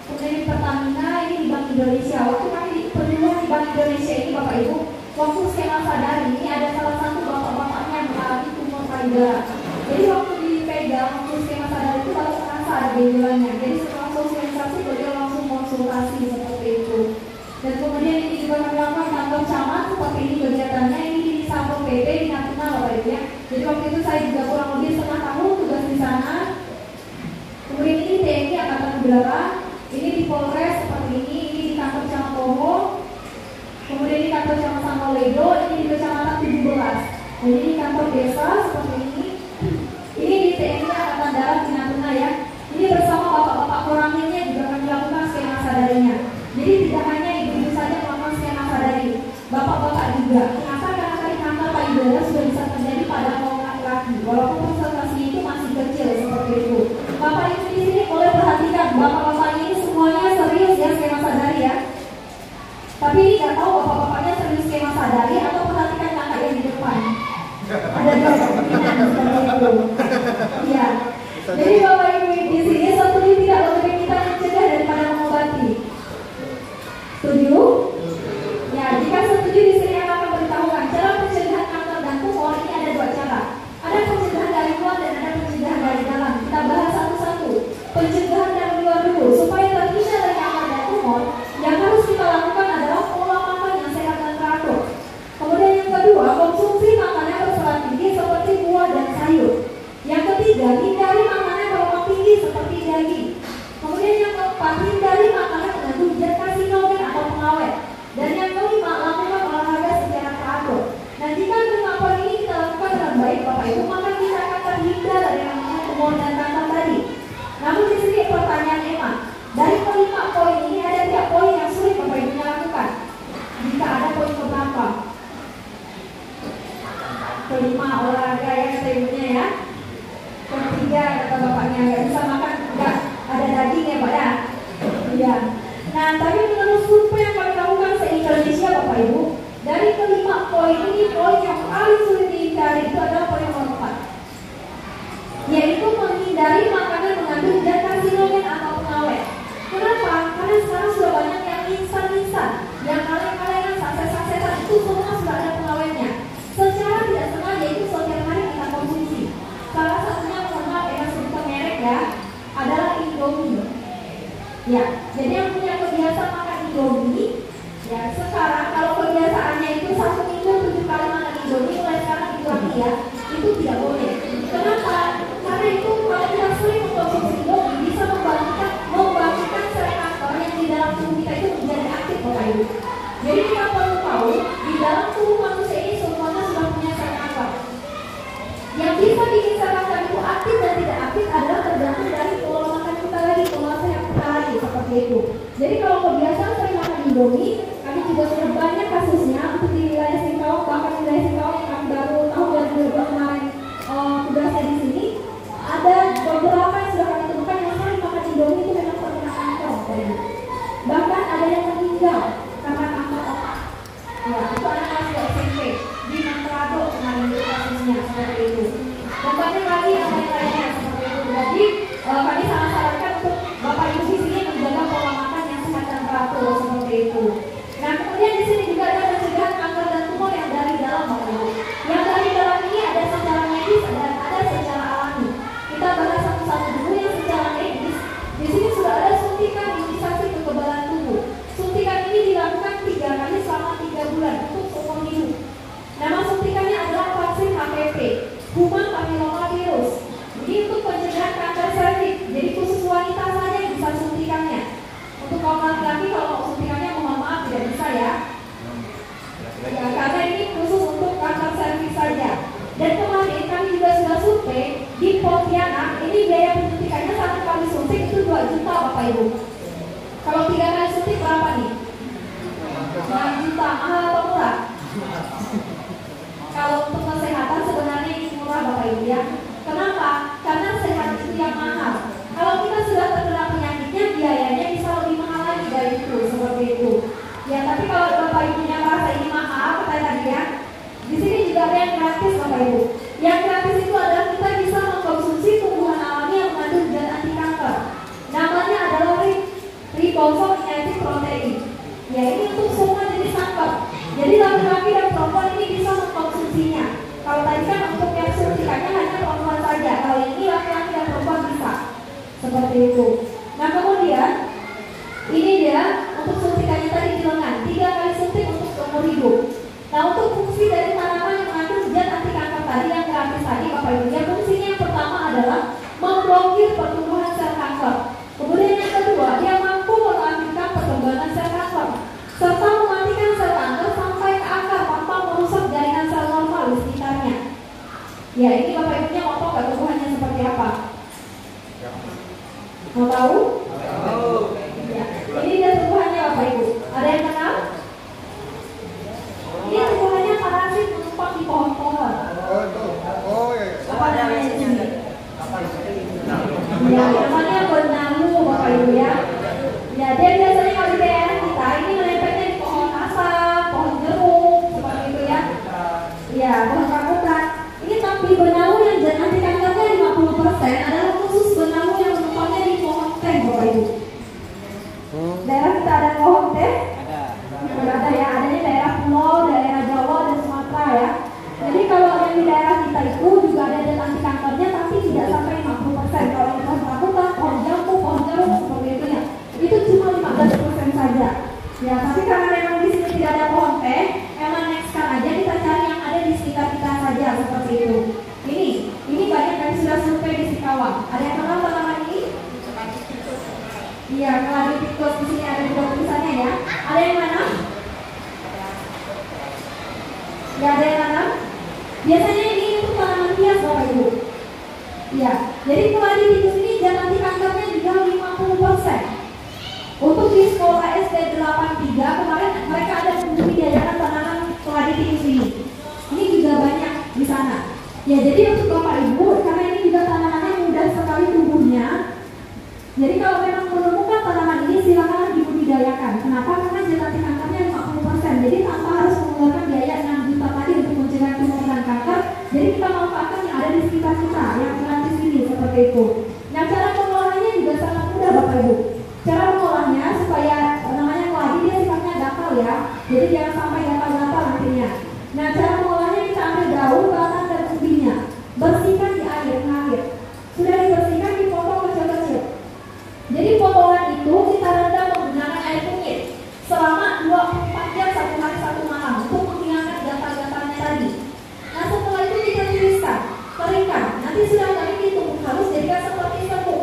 Kemudian di Pertamina, ini di Bank Indonesia. Waktu kami di pertemuan di Bank Indonesia ini Bapak Ibu, waktu skema sadari ini ada salah satu bapak-bapaknya yang mengalami tumor payudara. Jadi waktu dipegang, waktu skema sadari itu baru terasa ada benjolannya. Jadi setelah sosialisasi beliau langsung konsultasi seperti itu. Dan kemudian ini juga kami lakukan kantor camat seperti ini kegiatannya. Ini di Satpol PP di Natuna Bapak Ibu ya. Jadi waktu itu saya juga kurang lebih setengah tahun tugas di sana. Kemudian ini TNI Angkatan Udara. Ini di Polres seperti ini di kantor camat Toho. Kemudian di kantor camat Sangkoledo. Ini di kecamatan 17. Jadi di kantor desa seperti ini. Ini di TNI Angkatan Darat di Natuna ya. Ini bersama bapak-bapak koramilnya juga kami lakukan skema sadarinya. Jadi tidak Tapi ini nggak tahu bapak-bapaknya serius skema sadari atau perhatikan kakak yang di depan. Ada dua kemungkinan seperti itu. Iya. Jadi bapak ibu di sini setuju tidak lebih kita mencegah daripada mengobati? Setuju? Ya, jika setuju di sini akan beritahukan cara pencegahan kanker dan tumor ini ada dua cara. Ada pencegahan dari luar dan ada pencegahan dari dalam. Kita bahas satu-satu. Pencegahan dari luar dulu supaya terhindar dari kanker dan tumor. Yang harus kita lakukan adalah pola makan yang sehat dan teratur. Kemudian yang kedua, konsumsi makanan berserat tinggi seperti buah dan sayur. Yang ketiga, hindari makanan berlemak tinggi seperti daging. Kemudian yang keempat, hindari makanan mengandung zat karsinogen atau pengawet. Dan yang kelima, lakukan olahraga secara teratur. Nah, jika kelima poin ini kita lakukan dengan baik, Bapak Ibu, maka kita akan terhindar dari yang namanya tumor dan kanker tadi. Namun di sini pertanyaan Emma, dari kelima poin ini ada tidak poin yang sulit Bapak Ibu lakukan? Jika ada poin keberapa? Kelima, olahraga ya kata ibunya ya. Ketiga kata bapaknya nggak bisa makan, nggak ada daging ya Pak ya. Iya. Nah, tapi menurut survei yang kami lakukan se-Indonesia Bapak Ibu, dari kelima poin ini poin yang paling sulit dihindari itu adalah poin nomor 4, yaitu menghindari makanan mengandung zat karsinogen atau pengawet. Kenapa? Karena sekarang sudah banyak yang instan-instan, yang kaleng-kalengan, saset-sasetan itu semua sudah ada pengawetnya. Secara tidak sengaja itu setiap hari kita konsumsi. Salah satunya mohon maaf ya sebutkan merek ya, adalah Indomie. Ya, jadi yang punya kebiasaan makan Indomie, ya sekarang kalau kebiasaannya itu 1 minggu 7 kali makan Indomie, mulai sekarang dikurangi ya, itu tidak boleh. Kenapa? Karena itu kalau kita sering mengkonsumsi Indomie bisa membangkitkan sel kanker yang di dalam tubuh kita itu menjadi aktif Bapak Ibu. Jadi kita perlu tahu di dalam tubuh manusia ini semuanya sudah punya sel kanker. Yang bisa bikin sel kanker itu aktif dan tidak aktif adalah tergantung dari pola makan kita lagi, pola sehat kita lagi seperti itu. Jadi kalau kebiasaan sering makan Indomie, kami juga sudah banyak kasusnya untuk di wilayah Singkawang, bahkan di wilayah Singkawang yang kami baru tahun 2022 kemarin tugasnya di sini, ada beberapa yang sudah kami temukan yang sering makan Indomie itu memang terkena kanker. Bahkan ada yang meninggal karena kanker otak. Ya, itu anak kelas 2 SMP di Mantrado kemarin itu kasusnya seperti itu. Dan banyak lagi yang lain-lainnya seperti itu. Jadi kami sangat sarankan untuk Bapak Ibu di sini menjaga pola makan yang sehat dan teratur seperti itu. Nah, kemudian di sini juga ada pencegahan kanker dan tumor yang dari dalam Bapak Ibu. Yang dari dalam ini ada secara medis dan ada secara alami. Kita bahas satu-satu dulu yang secara medis. Di sini sudah ada suntikan imunisasi kekebalan tubuh. Suntikan ini dilakukan 3 kali selama 3 bulan untuk seumur hidup. Nama suntikannya adalah vaksin HPV, Human Papillomavirus. Ini untuk pencegahan kanker serviks. Jadi khusus wanita saja yang bisa suntikannya. Untuk kaum laki-laki kalau mau suntikannya mohon maaf tidak bisa ya. Ya, karena ini khusus untuk kanker serviks saja. Dan kemarin kami juga sudah survei di Pontianak. Ini biaya penyuntikannya 1 kali suntik itu 2 juta Bapak Ibu. Kalau 3 kali suntik berapa nih? 6 juta, mahal atau murah? Kalau untuk kesehatan sebenarnya ini murah Bapak Ibu ya. Kenapa? Karena sehat itu yang mahal. Kalau kita sudah terkena penyakitnya, biayanya bisa lebih mahal lagi dari itu, seperti itu. Ya, tapi kalau Bapak Ibunya merasa ini mahal, kata tadi ya, di sini juga ada yang gratis Bapak Ibu. Yang gratis itu adalah kita bisa mengkonsumsi tumbuhan alami yang mengandung zat anti kanker. Namanya adalah ribosome inactive protein. Ya, ini untuk semua jenis kanker. Jadi laki-laki dan perempuan ini bisa mengkonsumsinya. Kalau tadi kan untuk yang suntikannya hanya perempuan saja. Kalau ini laki-laki dan perempuan bisa. Seperti itu. Nah, kemudian ini dia untuk suntikannya tadi di lengan. 3 kali suntik untuk seumur hidup. Nah, untuk fungsi dari tanaman yang mengandung zat anti kanker tadi yang gratis tadi Bapak Ibu, ya fungsinya yang pertama adalah memblokir pertumbuhan sel kanker. Kemudian yang kedua, dia mampu melanjutkan perkembangan sel kanker serta mematikan sel kanker sampai ke akar tanpa merusak jaringan sel normal di sekitarnya. Ya, ini Bapak Ibunya mau tahu nggak tumbuhannya seperti apa? Mau tahu? Ya. Ini dia tumbuhannya Bapak Ibu. Ada yang kenal? Ini tumbuhannya parasit menumpang di pohon-pohon.
Oh iya.
Apa ada biasanya?
Ya, namanya benalu Bapak Ibu ya. Ya, dia biasanya kalau di daerah kita ini menempelnya di pohon ada. Ya, tapi karena memang di sini tidak ada pohon teh, emang nextkan aja kita cari yang ada di sekitar kita saja seperti itu. Ini banyak yang sudah survei di Singkawang. Ada yang kenal tanaman ini? Iya, keladi tikus di sini ada dua tulisannya ya. Ada yang mana? Ya, ada yang mana? Biasanya ini untuk tanaman hias Bapak Ibu. Ya, jadi keladi tikus ini jangan dianggapnya juga 50%. Untuk di sekolah SD 83 kemarin mereka ada membudidayakan tanaman keladi tikus ini. Ini juga banyak di sana. Ya, jadi untuk Bapak Ibu, karena ini juga tanamannya mudah sekali tumbuhnya. Jadi kalau memang menemukan tanaman ini silakan dibudidayakan. Kenapa? Karena genetik kankernya 50%. Jadi tanpa harus mengeluarkan biaya 6 juta tadi untuk mencegah tumor dan kanker. Jadi kita manfaatkan yang ada di sekitar kita, yang ada di sini seperti itu. Nah, cara pengolahannya juga sangat mudah Bapak Ibu. Cara mengolahnya supaya namanya keladi dia sifatnya gatal ya. Jadi jangan sampai gatal-gatal nantinya. Nah, cara mengolahnya kita ambil daun, batang dan umbinya. Bersihkan di air mengalir. Sudah dibersihkan dipotong kecil-kecil. Jadi potongan itu kita rendam menggunakan air kunyit selama 24 jam 1 hari 1 malam untuk menghilangkan gatal-gatalnya tadi. Nah, setelah itu kita tiriskan, keringkan. Nanti sudah kering ditumbuk halus jadikan seperti serbuk.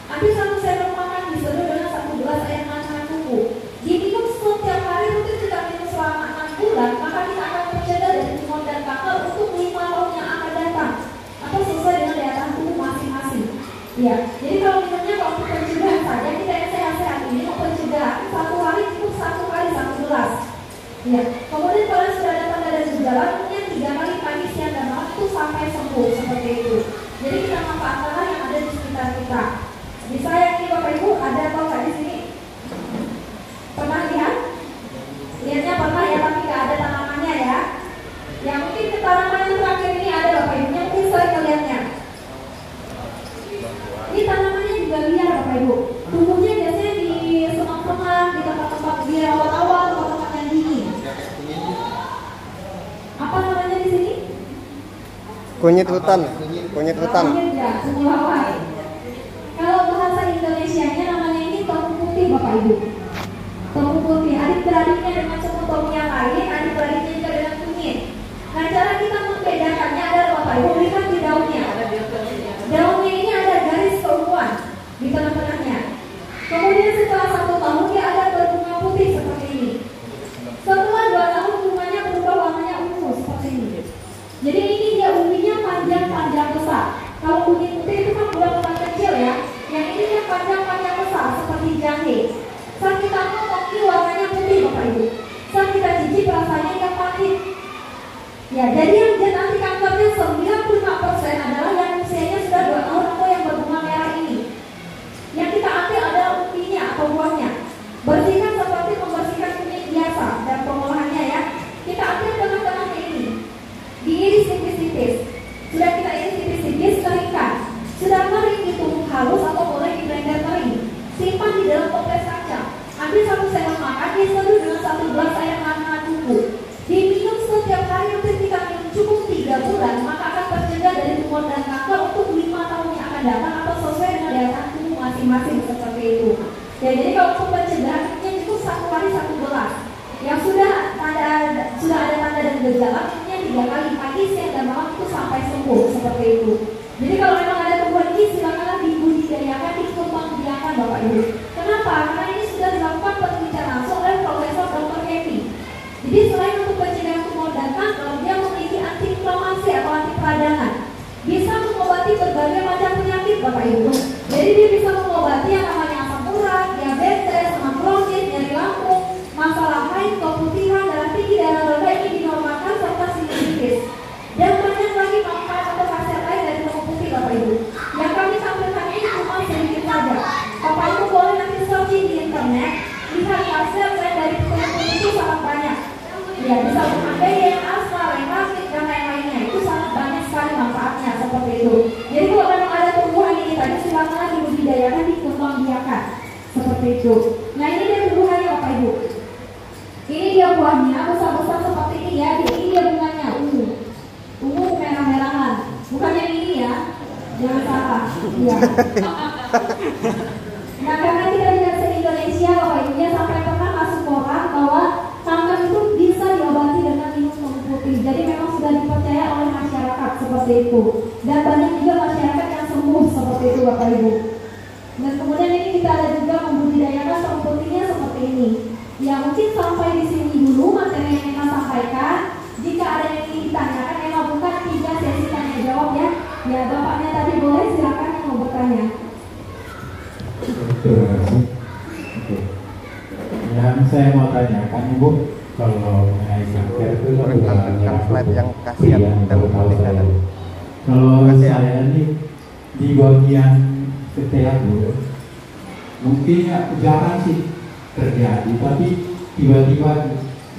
Ambil 1 sendok makan diseduh dengan 1 gelas air hangat tubuh. Diminum setiap hari rutin kita minum selama 6 bulan, maka kita akan tercegah dari tumor dan kanker untuk 5 tahun yang akan datang atau sesuai dengan daya tahan tubuh masing-masing. Ya, jadi kalau minumnya kalau untuk pencegahan saja kita yang sehat-sehat ini mau pencegahan 1 hari cukup 1 kali 1 gelas. Ya, kemudian kalau sudah ada tanda dan gejala, minumnya 3 kali pagi, siang dan malam itu sampai sembuh seperti itu. Jadi kita manfaatkanlah yang ada di sekitar kita. Bisa yang ini Bapak Ibu ada atau nggak di sini? Pernah lihat? Lihatnya pernah ya, tapi nggak ada tanamannya ya. Yang mungkin tanaman yang terakhir ini ada Bapak Ibu, yang mungkin sering melihatnya. Ini tanamannya juga liar Bapak Ibu. Tumbuhnya biasanya di semak-semak, di tempat-tempat di awal-awal, tempat-tempat yang dingin. Apa namanya di sini?
Kunyit hutan. Kunyit hutan.
Kunyit ya, kunyit hawa. Kalau bahasa Indonesianya namanya ini temu putih Bapak Ibu. Temu putih, adik-beradiknya dengan temu yang lain, adik-beradiknya juga dengan kunyit. Nah, cara kita membedakannya adalah Bapak Ibu lihat di daunnya. Daunnya ini ada garis keunguan di tengah-tengahnya. Kemudian setelah 1 tahun dia ada berbunga putih seperti ini. Setelah 2 tahun bunganya berubah warnanya ungu seperti ini. Jadi ini dia umbinya panjang-panjang besar. Kalau kunyit putih itu kan buah-buah kecil ya. Yang ini dia panjang-panjang besar seperti jahe. Saat kita potong ini warnanya putih Bapak Ibu. Saat kita cicip rasanya dia pahit. Ya, jadi yang genetik kankernya 95% adalah yang usianya sudah 2 tahun atau yang berbunga merah ini. Yang kita ambil adalah umbinya atau buahnya. Bersihkan seperti membersihkan kunyit biasa dan pengolahannya ya. Kita ambil tengah-tengahnya ini. Diiris tipis-tipis. Sudah kita iris tipis-tipis, keringkan. Sudah kering ditumbuk halus atau boleh di blender kering. Simpan di dalam toples kaca. Ambil 1 sendok makan, diseduh dengan 1 gelas air hangat tubuh. Diminum setiap hari rutin kita minum cukup 3 bulan, maka akan tercegah dari tumor dan kanker untuk 5 tahun yang akan datang atau sesuai dengan daya tahan tubuh masing-masing seperti itu. Ya, jadi kalau untuk pencegahannya cukup 1 hari 1 gelas. Yang sudah ada tanda dan gejala, minumnya 3 kali pagi, siang dan malam itu sampai sembuh seperti itu. Jadi kalau memang ada tumbuhan ini silakanlah dibudidayakan, dikembangbiakan Bapak Ibu. Kenapa? Karena ini sudah dilakukan penelitian langsung oleh Profesor Dr. Happy. Jadi selain untuk pencegahan tumor dan kanker, dia memiliki anti-inflamasi atau anti peradangan. Bisa mengobati berbagai macam penyakit Bapak Ibu. Jadi dia bisa mengobati yang namanya asam urat, diabetes, asam bronkitis, nyeri lambung, masalah haid, keputihan, darah tinggi, darah rendah ini dinormalkan serta sinusitis. Dan banyak lagi manfaat atau khasiat lain dari temu putih Bapak Ibu. Yang kami sampaikan ini cuma sedikit saja. Bapak Ibu boleh nanti searching di internet, lihat khasiat lain dari temu putih itu sangat banyak. Ya, bisa mengambil yang asal, renafit, dan lain-lainnya. Itu sangat banyak sekali manfaatnya seperti itu. Jadi kalau memang ada tumbuhan ini tadi silakan dibudidayakan, dikembangbiakan seperti itu. Nah, ini dia tumbuhannya Bapak Ibu. Ini dia buahnya besar-besar seperti ini ya. Ini dia bunganya ungu. Ungu merah-merahan. Bukan yang ini ya. Jangan salah. Ya. Nah, karena kita tidak se-Indonesia Bapak Ibunya sampai pernah Ya mungkin sampai di sini dulu materi yang Ema sampaikan. Jika ada yang ingin ditanyakan, Ema buka 3 sesi tanya jawab ya. Ya bapaknya tadi boleh, silakan yang mau bertanya.
Terima kasih. Oke. Yang saya mau tanyakan Ibu, kalau mengenai kanker itu
Berikan slide yang kasihan dan
kalau saya ini di bagian setelah Bu, mungkin ya jarang sih terjadi, tapi tiba-tiba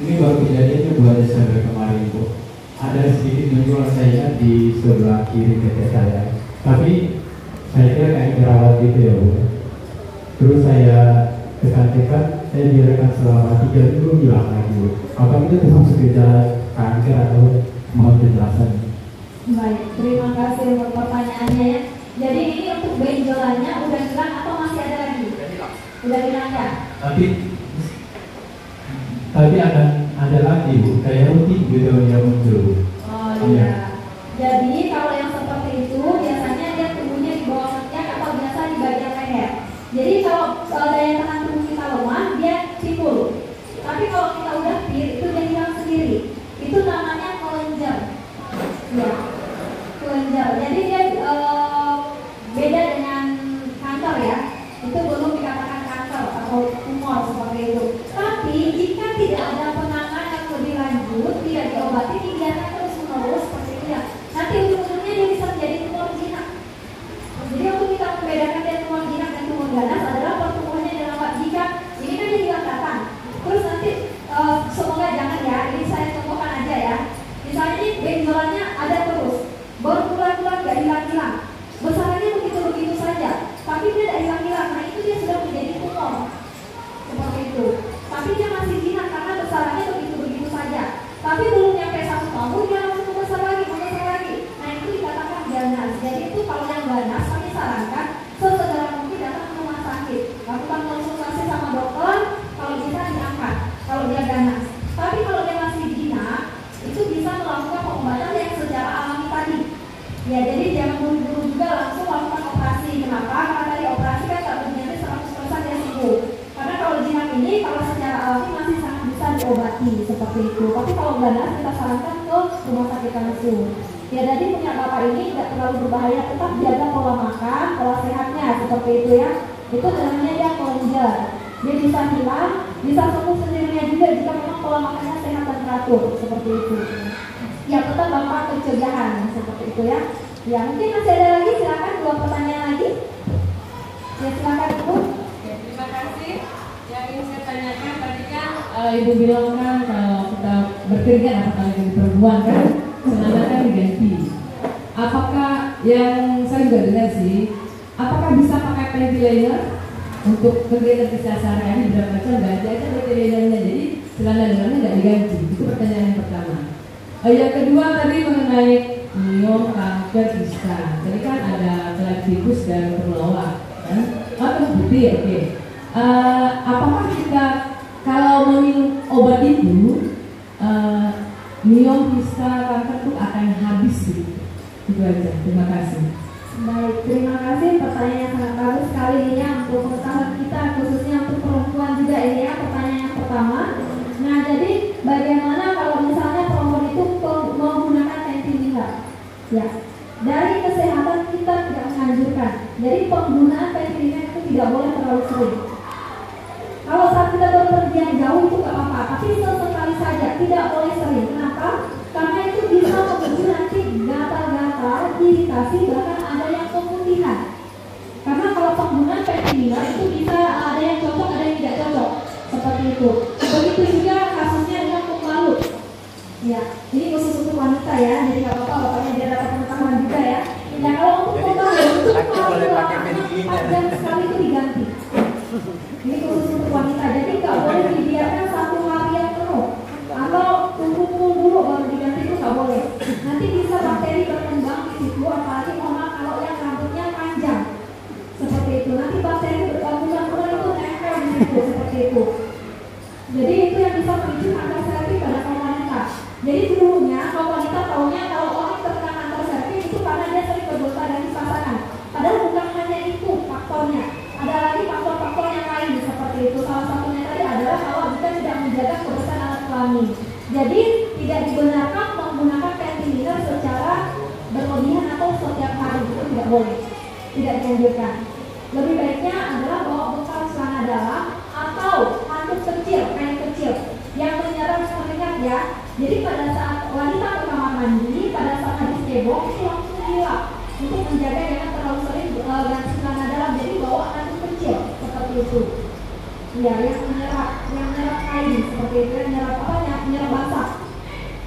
ini baru kejadiannya 2 Desember kemarin Bu. Ada sedikit benjolan saya di sebelah kiri kaki saya, tapi saya kira kayak jerawat gitu ya Bu. Terus saya tekan-tekan, saya biarkan selama 3 minggu hilang lagi Bu. Apakah itu termasuk gejala kanker atau mohon penjelasan?
Baik, terima kasih untuk pertanyaannya ya. Jadi ini untuk benjolannya udah hilang atau masih ada lagi? Udah hilang ya?
Tapi ada lagi Bu, kayak rutin gitu yang muncul.
Oh iya. Jadi kalau yang seperti itu biasanya dia tumbuhnya di bawah ketiak atau biasa di bagian leher. Jadi kalau daya tahan tubuh kita lemah, dia timbul. Tapi kalau kita udah fit, itu dia hilang sendiri. Itu namanya kelenjar. Ya, kelenjar. Jadi dia beda dengan kanker ya. Itu belum dikatakan kanker atau tumor seperti itu. Tapi jika tidak ada penanganan lebih lanjut, tidak diobati, dibiarkan terus menerus seperti itu ya. Nanti ujung-ujungnya dia bisa menjadi tumor jinak. Jadi untuk kita membedakan dari tumor jinak dan tumor ganas adalah pertumbuhannya yang lambat. Jika ini kan jadi datang, terus nanti semoga jangan ya. Ini saya contohkan aja ya. Misalnya ini benjolannya ada terus, berbulan-bulan gak hilang-hilang. Besarannya begitu-begitu saja, tapi dia tidak hilang-hilang. Nah itu dia sudah menjadi tumor seperti itu. Tapi dia masih jinak karena besarannya begitu-begitu saja. Tapi belum nyampe 1 tahun dia langsung membesar lagi. Nah itu dikatakan ganas. Jadi itu kalau yang ganas kami sarankan sesegera mungkin datang ke rumah sakit, lakukan konsultasi sama dokter. Kalau bisa diangkat kalau dia ganas. Tapi kalau dia masih jinak, itu bisa melakukan pengobatan yang secara alami tadi. Ya jadi jangan buru-buru juga langsung lakukan operasi. Kenapa? Karena tadi operasi kan tak berarti 100% dia sembuh. Karena kalau jinak ini kalau secara alami masih sangat bisa diobati seperti itu. Tapi kalau ganas kita sarankan ke rumah sakit langsung. Ya jadi punya bapak ini tidak terlalu berbahaya, tetap jaga pola makan, pola sehatnya seperti itu ya. Itu namanya dia kelenjar. Dia bisa hilang, bisa sembuh sendirinya juga jika memang pola makannya sehat dan teratur seperti itu. Ya tetap dampak pencegahan seperti itu ya. Ya mungkin masih ada lagi, silakan 2 pertanyaan lagi. Ya silakan Ibu.
Terima kasih. Yang ingin saya tanyakan tadi kan Ibu bilang kan kalau kita bekerja apakah jadi perempuan kan celana kan diganti. Apakah yang saya juga dengar sih, apakah bisa pakai panty liner untuk kegiatan keseharian berapa macam ganti aja panty linernya, jadi celana dalamnya nggak diganti. Itu pertanyaan yang pertama. Yang kedua tadi mengenai miom, kanker, kista. Tadi kan ada tikus dan berlawak, kan? Oh, terbukti, oke. Apakah kita kalau meminum obat itu miom, kista, kanker itu akan habis gitu? Itu aja. Terima kasih.
Baik, terima kasih. Pertanyaan yang sangat bagus sekali ini ya untuk pengetahuan kita, khususnya untuk perempuan juga ini ya. Pertanyaan yang pertama. Nah, jadi bagaimana kalau misalnya perempuan itu menggunakan panty liner? Ya, dari kesehatan kita tidak menganjurkan. Jadi penggunaan panty liner itu tidak boleh terlalu sering. Kalau saat kita berpergian jauh itu nggak apa-apa, tapi sesekali saja, tidak boleh sering. Kenapa? Karena itu bisa memicu nanti gatal-gatal, iritasi, bahkan ada yang pemutihan. Karena kalau penggunaan panty liner itu bisa ada yang cocok, ada yang tidak cocok, seperti itu. Begitu juga kasusnya dengan pembalut. Ya, ini khusus untuk wanita ya, jadi nggak apa-apa, bapaknya dia dapat pengetahuan juga ya. Nah kalau untuk pembalut itu
boleh pakai panty liner.
4 jam sekali itu diganti. Ini khusus untuk wanita, jadi nggak boleh dibiarkan 1 hari yang penuh atau tunggu dulu baru diganti, itu nggak boleh. Nanti bisa bakteri berkembang di situ, apalagi kalau yang rambutnya panjang seperti itu. Nanti bakteri berkembang itu nempel di situ seperti itu. Jadi itu yang bisa memicu kanker serviks pada kaum wanita. Jadi dulunya kaum wanita taunya kalau orang terkena kanker serviks itu karena dia sering berdosa dari pasangan. Padahal bukan hanya itu faktornya. Ada lagi faktor-faktor yang lain seperti itu. Salah satunya tadi adalah kalau jika tidak dianjurkan. Lebih baiknya adalah bawa bekal celana dalam atau handuk kecil, kain kecil yang menyerap keringat ya. Jadi pada saat wanita ke kamar mandi, pada saat habis cebok itu langsung dilap untuk menjaga jangan terlalu sering ganti celana dalam. Jadi bawa handuk kecil seperti itu. Ya, yang menyerap kain seperti itu, yang menyerap apa? Yang menyerap basah.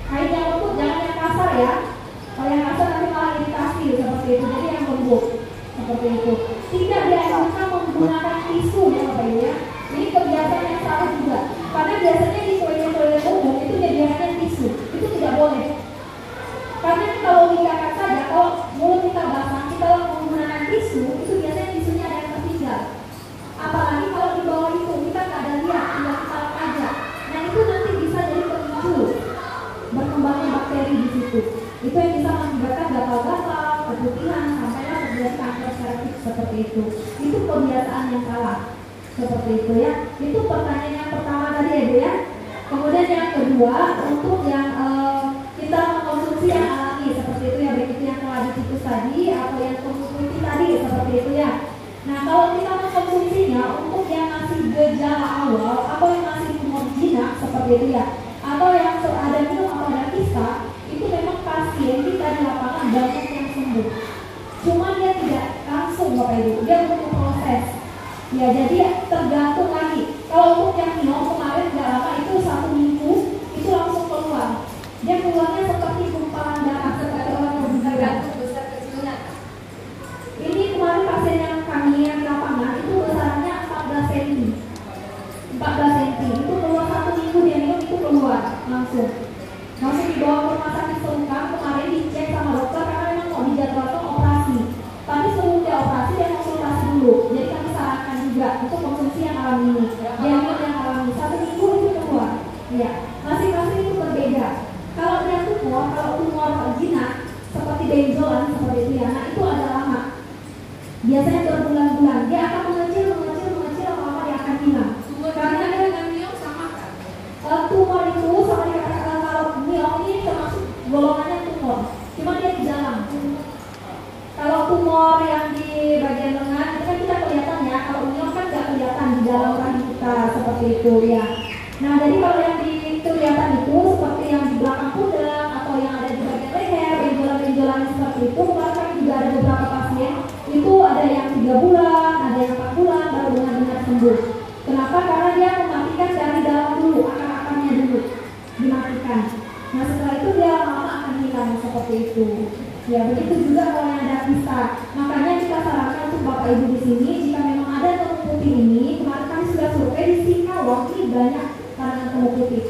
Kain yang lembut, jangan yang kasar ya. Kalau yang kasar nanti malah iritasi seperti itu. Jadi yang lembut seperti itu. Tidak dianjurkan menggunakan tisu ya Bapak Ibu ya. Ini kebiasaan yang salah juga. Karena biasanya di toilet umum itu menyediakan tisu. Itu tidak boleh. Karena kita logikakan saja kalau mulut kita basah, kita menggunakan tisu, itu biasanya tisunya ada yang tertinggal. Apalagi kalau di bawah itu kita nggak ada lihat, tinggal kita aja. Nah itu nanti bisa jadi pemicu berkembangnya bakteri di situ. Itu yang bisa mengakibatkan gatal-gatal, keputihan, sampailah terjadi kanker serviks seperti itu. Itu kebiasaan yang salah seperti itu ya. Itu pertanyaan yang pertama tadi ya Bu ya. Kemudian yang kedua untuk yang kita mengkonsumsi yang alami seperti itu ya, baik itu yang telah ditikus tadi atau yang konsumsi tadi seperti itu ya. Nah kalau kita mengkonsumsinya untuk yang masih gejala awal atau yang masih tumor jinak seperti itu ya, atau yang ada minum atau ada kista, itu memang pasien kita di lapangan banyak yang sembuh. Cuma dia tidak langsung Bapak Ibu, dia butuh proses. Ya jadi tergantung lagi. Kalau untuk yang minum kemarin tidak lama itu 1 minggu itu langsung keluar. Dia keluarnya seperti gumpalan darah, seperti orang yang tergantung besar kecilnya. Ini kemarin pasien yang kami yang di lapangan itu besarnya 14 cm. 14 cm itu keluar 1 minggu dia minum itu keluar langsung dibawa ke rumah sakit Selungkang. Kemarin dicek sama dokter karena memang mau dijadwalkan operasi. Tapi sebelum dia operasi dia konsultasi dulu. Jadi kami sarankan juga untuk konsumsi yang alami ini. Dia minum yang alami 1 minggu itu keluar. Ya, masing-masing itu berbeda. Kalau dia tumor jinak seperti benjolan seperti itu ya, nah itu ada lama. Biasanya berbulan-bulan dia akan mengecil lama-lama dia akan hilang. Karena dengan miom sama kan? Tumor itu sama dikatakan kalau miom ini termasuk golongannya tumor, cuma dia di dalam. Kalau tumor yang di bagian lengan itu kan kita kelihatan ya, kalau miom kan nggak kelihatan di dalam rahim kita seperti itu ya. Nah jadi kalau yang kelihatan itu seperti yang di belakang pundak atau yang ada di bagian leher, benjolan-benjolan seperti itu, bahkan juga ada beberapa pasien itu ada yang 3 bulan, ada yang 4 bulan baru benar-benar sembuh. Kenapa? Karena dia mematikan dari dalam dulu, akar-akarnya dulu dimatikan. Nah setelah itu dia lama akan hilang seperti itu. Ya begitu juga kalau yang ada kista. Makanya kita sarankan untuk Bapak Ibu di sini jika memang ada teluk putih ini, kemarin kami sudah survei di Singkawang ini banyak tanaman teluk putih.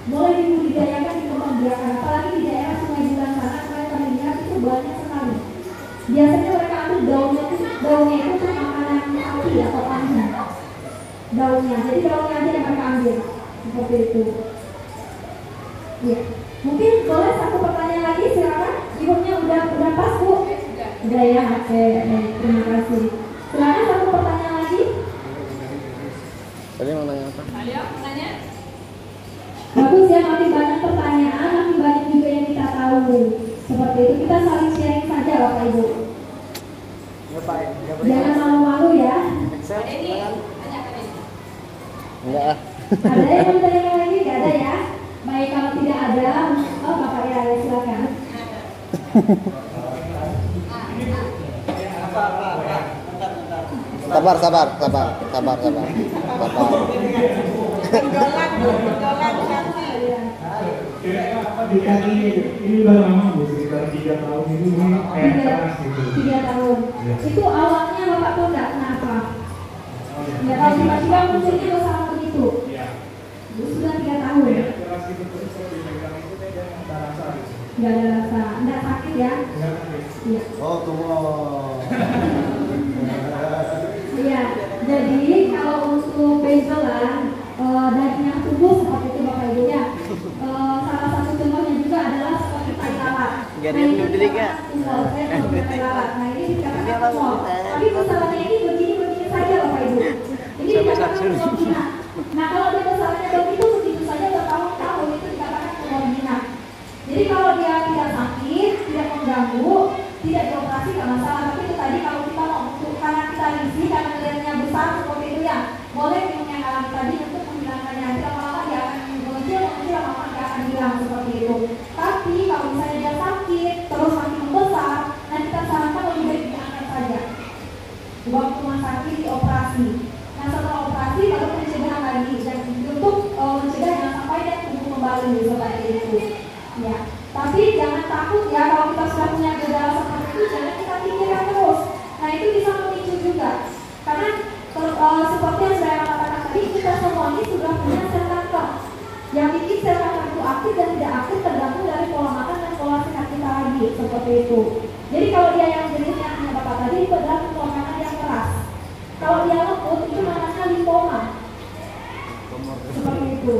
Boleh dibudidayakan, dikembangbiakan, apalagi di daerah Sungai Bulan sana, kami lihat itu banyak sekali. Biasanya mereka ambil daunnya itu untuk makanan sapi atau kambing. Daunnya, jadi daunnya aja yang mereka ambil seperti itu. Ya, mungkin boleh satu pertanyaan lagi, silakan. Ibunya udah pas Bu? Udah ya, oke, terima kasih. Silakan satu pertanyaan lagi.
Tadi mau nanya apa?
Alia, nanya?
Bagus ya, makin banyak pertanyaan, makin banyak juga yang kita tahu. Seperti itu, kita saling sharing saja Bapak Ibu. Jangan malu-malu ya.
Enggak ah.
Ada yang mau tanya lagi? Gak ada ya? Baik, kalau tidak ada, oh Bapak ya, silakan.
Sabar.
Ini udah lama Bu, sekitar 3 tahun ini kayak keras gitu.
3 tahun. Itu awalnya Bapak tuh enggak kenapa? Ya kalau tiba-tiba munculnya bersama begitu. Sudah 3 tahun.
Keras itu terus kalau dipegang itu dia nggak ada rasa gitu.
Nggak ada rasa, nggak sakit ya?
Nggak sakit.
Iya.
Oh, tumor.
Iya. Jadi kalau untuk benjolan daging yang tumbuh seperti itu Bapak Ibu ya. Salah satu contohnya juga adalah seperti tai lalat.
Gak ada yang diri kan?
Tai lalat. Nah ini dikatakan tumor. Tapi masalahnya ini begini saja Bapak Ibu. Ini dikatakan tumor jinak. sekali seperti itu. Ya, tapi jangan takut ya kalau kita sudah punya gejala seperti itu, jangan kita pikirkan terus. Nah itu bisa memicu juga, karena seperti yang saya katakan tadi, kita semua ini sudah punya sel kanker. Yang bikin sel kanker itu aktif dan tidak aktif tergantung dari pola makan dan pola sehat kita lagi, seperti itu. Jadi kalau dia yang jenisnya punya bapak tadi itu adalah pola makan yang keras. Kalau dia lembut itu namanya limfoma, seperti itu.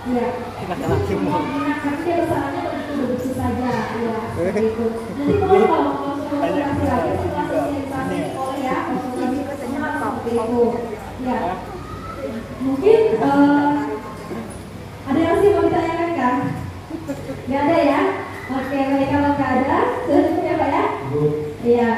Ya. Nanti dia besarnya begitu saja, ya, seperti itu. Nanti kalau konsultasi lagi, sosialisasi oleh ya, konsultasi kesehatan seperti itu. Ya. Mungkin ada yang masih mau ditanyakan kan? Gak ada ya? Oke, baik, kalau nggak ada, sudah cukup ya Pak ya? Iya,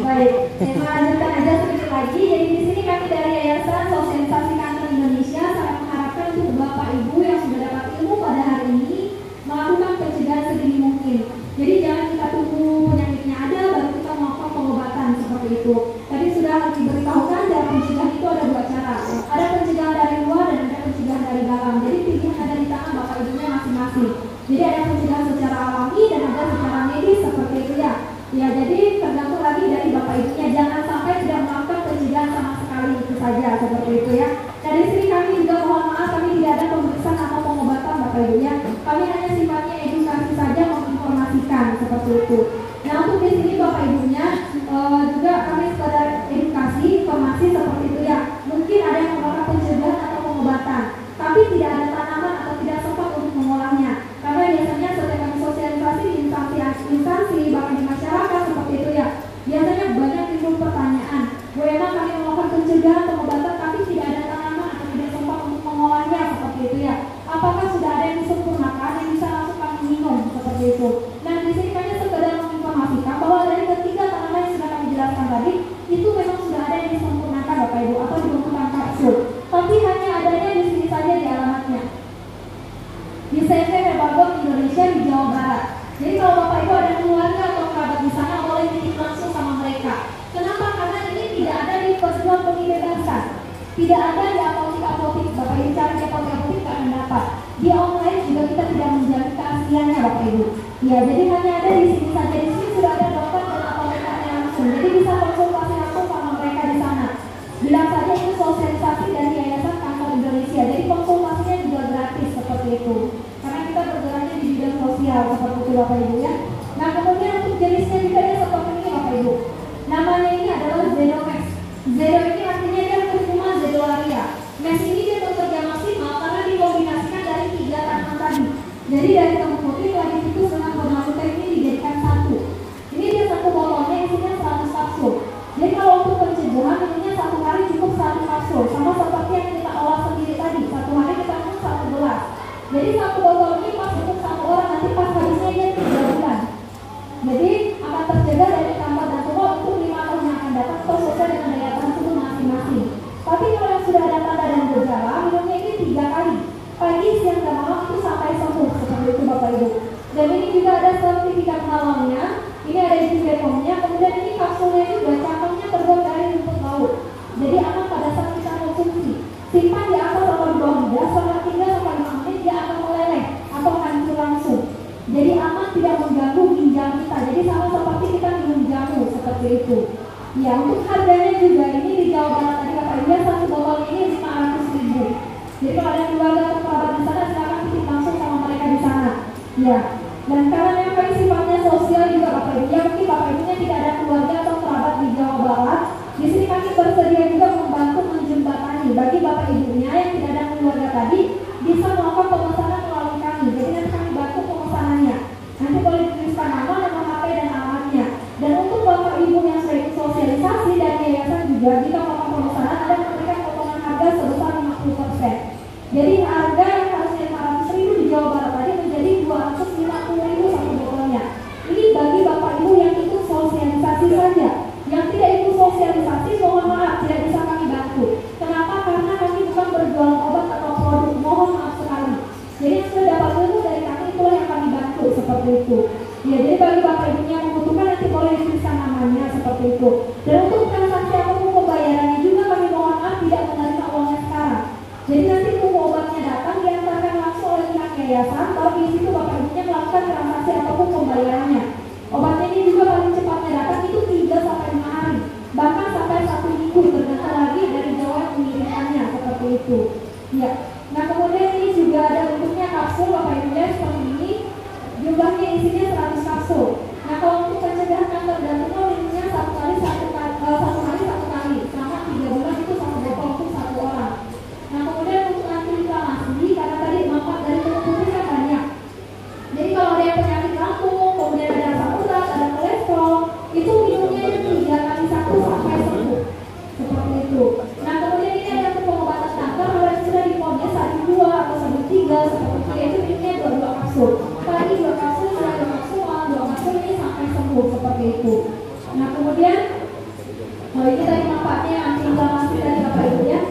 baik. Saya lanjutkan aja sedikit lagi. Jadi di sini kami dari Yayasan Sosialisasi Kanker Indonesia sangat mengharapkan untuk Bapak Ibu yang sudah dapat ilmu pada hari ini melakukan pencegahan sedini mungkin. Jadi jangan kita tunggu penyakitnya ada baru kita melakukan pengobatan seperti itu. Tadi sudah diberitahukan cara pencegahan itu ada dua cara. Ada pencegahan dari luar dan ada pencegahan dari dalam. Jadi pilihan ada di tangan Bapak Ibunya masing-masing. Jadi ada pencegahan secara alami dan ada secara medis seperti itu ya. Ya, jadi tergantung lagi dari Bapak Ibunya. Jangan sampai tidak melakukan pencegahan sama sekali, itu saja seperti itu ya. Dari sini kami juga mohon maaf, kami tidak ada pemeriksaan atau pengobatan Bapak Ibu ya. Kami hanya sifatnya edukasi saja, menginformasikan seperti itu. Nah untuk di sini Bapak Ibunya juga kami sekedar edukasi, informasi seperti itu ya. Mungkin ada yang melakukan pencegahan atau pengobatan, tapi tidak ada tanaman atau tidak sempat untuk mengolahnya. Karena biasanya setiap kami sosialisasi di instansi bahkan di masyarakat seperti itu ya, biasanya banyak timbul pertanyaan, Bu emang kami melakukan pencegahan pengobatan tapi tidak ada tanaman atau tidak sempat untuk mengolahnya seperti itu ya, apakah sudah ada yang disempurnakan yang bisa langsung kami minum seperti itu. Nah di sini kami sekedar menginformasikan bahwa dari ketiga tanaman yang sudah kami jelaskan tadi itu memang sudah ada yang disempurnakan Bapak Ibu atau dibentukkan kapsul, tapi hanya adanya di sini saja di alamatnya di CV Herbal Indonesia di Jawa Barat. Jadi kalau Bapak Ibu ada keluarga atau kerabat di sana boleh titip langsung sama mereka. Kenapa? Karena ini tidak ada di postur pengiriman, tidak ada di apotek. Bapak Ibu cari di apotek tak akan dapat. Di online juga kita tidak menjamin keasliannya Bapak Ibu. Ya, jadi hanya ada di sini saja. Di sini sudah ada dokter dan apotekernya langsung. Jadi bisa konsultasi langsung sama mereka di sana. Bilang saja itu sosialisasi dari Yayasan Kanker Indonesia. Jadi konsultasinya juga gratis seperti itu. Karena kita bergeraknya di bidang sosial seperti itu Bapak Ibu ya. Nah kemudian untuk jenisnya juga ada seperti ini Bapak Ibu. Namanya ini adalah Zenomex. Zeno ini artinya dia Curcuma zedolaria. Mex ini dia bekerja maksimal karena dikombinasikan dari 3 tanaman tadi. Jadi dari kamu putih, clarificus dengan formaldehyde ini dijadikan satu. Ini dia satu botolnya isinya 100 kapsul. Jadi kalau untuk pencegahan minumnya 1 hari cukup 1 kapsul. Sama seperti yang kita olah sendiri tadi. 1 hari kita minum 1 gelas. Jadi 1 botol ini pas untuk 1 orang, nanti pas habisnya dia 3 bulan. Jadi akan terjaga dari kanker dan tumor untuk 5 tahun yang akan datang atau sesuai dengan daya tahan tubuh masing-masing. Tapi kalau yang sudah ada tanda dan gejala, minumnya ini 3 kali. Pagi, siang, dan malam itu sampai sembuh seperti itu Bapak Ibu. Dan ini juga ada sertifikat halalnya. Ini ada di BPOM-nya. Kemudian ini kapsulnya juga cangkangnya terbuat dari rumput laut. Jadi aman pada saat kita konsumsi. Simpan di atas atau di bawah lidah selama 3-5 menit dia akan meleleh atau hancur langsung. Jadi aman, tidak mengganggu ginjal kita. Jadi sama seperti kita minum jamu seperti itu. Ya untuk harganya juga ini di Jawa Barat tadi Bapak Ibu, satu botol ini 500.000. Jadi kalau ada keluarga atau kerabat di sana silakan titip langsung sama mereka di sana. Ya. Dan karena memang sifatnya sosial juga Bapak Ibu, ya mungkin Bapak Ibunya tidak ada keluarga atau kerabat di Jawa Barat. Di sini kami bersedia juga membantu menjembatani bagi Bapak Ibunya yang tidak ada keluarga tadi bisa melakukan pemesanan melalui kami. Jadi nanti kami bantu pemesanannya. Nanti boleh dituliskan nama, HP dan alamatnya. Dan untuk Bapak Ibu yang sudah ikut sosialisasi dari yayasan juga jika melakukan pemesanan ada memberikan potongan harga sebesar 50%. Jadi harga yang harusnya 500.000 di Jawa Barat tadi menjadi 250.000 satu botolnya. Ini bagi Bapak Ibu yang ikut sosialisasi saja. Yang tidak ikut sosialisasi mohon maaf tidak bisa kami bantu. Kenapa? Karena kami bukan berjualan obat atau produk. Mohon maaf sekali. Jadi yang sudah dapat ilmu dari kami itulah yang kami bantu seperti itu. Ya, jadi bagi Bapak Ibunya yang membutuhkan nanti boleh dituliskan namanya seperti itu. Dan untuk transaksi ataupun pembayarannya juga kami mohon maaf tidak menerima uangnya sekarang. Jadi nanti tunggu obatnya datang diantarkan langsung oleh pihak yayasan, baru di situ bapak ibunya melakukan transaksi ataupun pembayarannya. Obatnya ini juga paling cepatnya datang itu 3 sampai 5 hari, bahkan sampai 1 minggu tergantung lagi dari jauh mengirimkannya seperti itu. Ya. Nah kemudian ini juga ada bentuknya kapsul bapak ibunya seperti ini, jumlahnya isinya 100 kapsul. Nah kalau untuk pencegahan kanker jantung minumnya 1 hari 1 kali selama 3 bulan itu 1 botol untuk 1 orang. Nah kemudian untuk anti-inflamasi, karena tadi manfaat dari tubuh putih kan banyak. Jadi kalau ada yang penyakit jantung, kemudian ada asam urat, ada kolesterol, itu minumnya 3 kali 1 sampai sembuh. Seperti itu. Nah kemudian ini ada untuk pengobatan kanker, kalau yang sudah divonis stadium 2 atau stadium 3 seperti itu, yaitu minumnya 2 kapsul. Apalagi 2 kapsul, sudah 2 kapsul, 2 kapsul ini sampai sembuh seperti itu. Nah kemudian ini tadi manfaatnya anti-inflamasi tadi bapak ibu ya.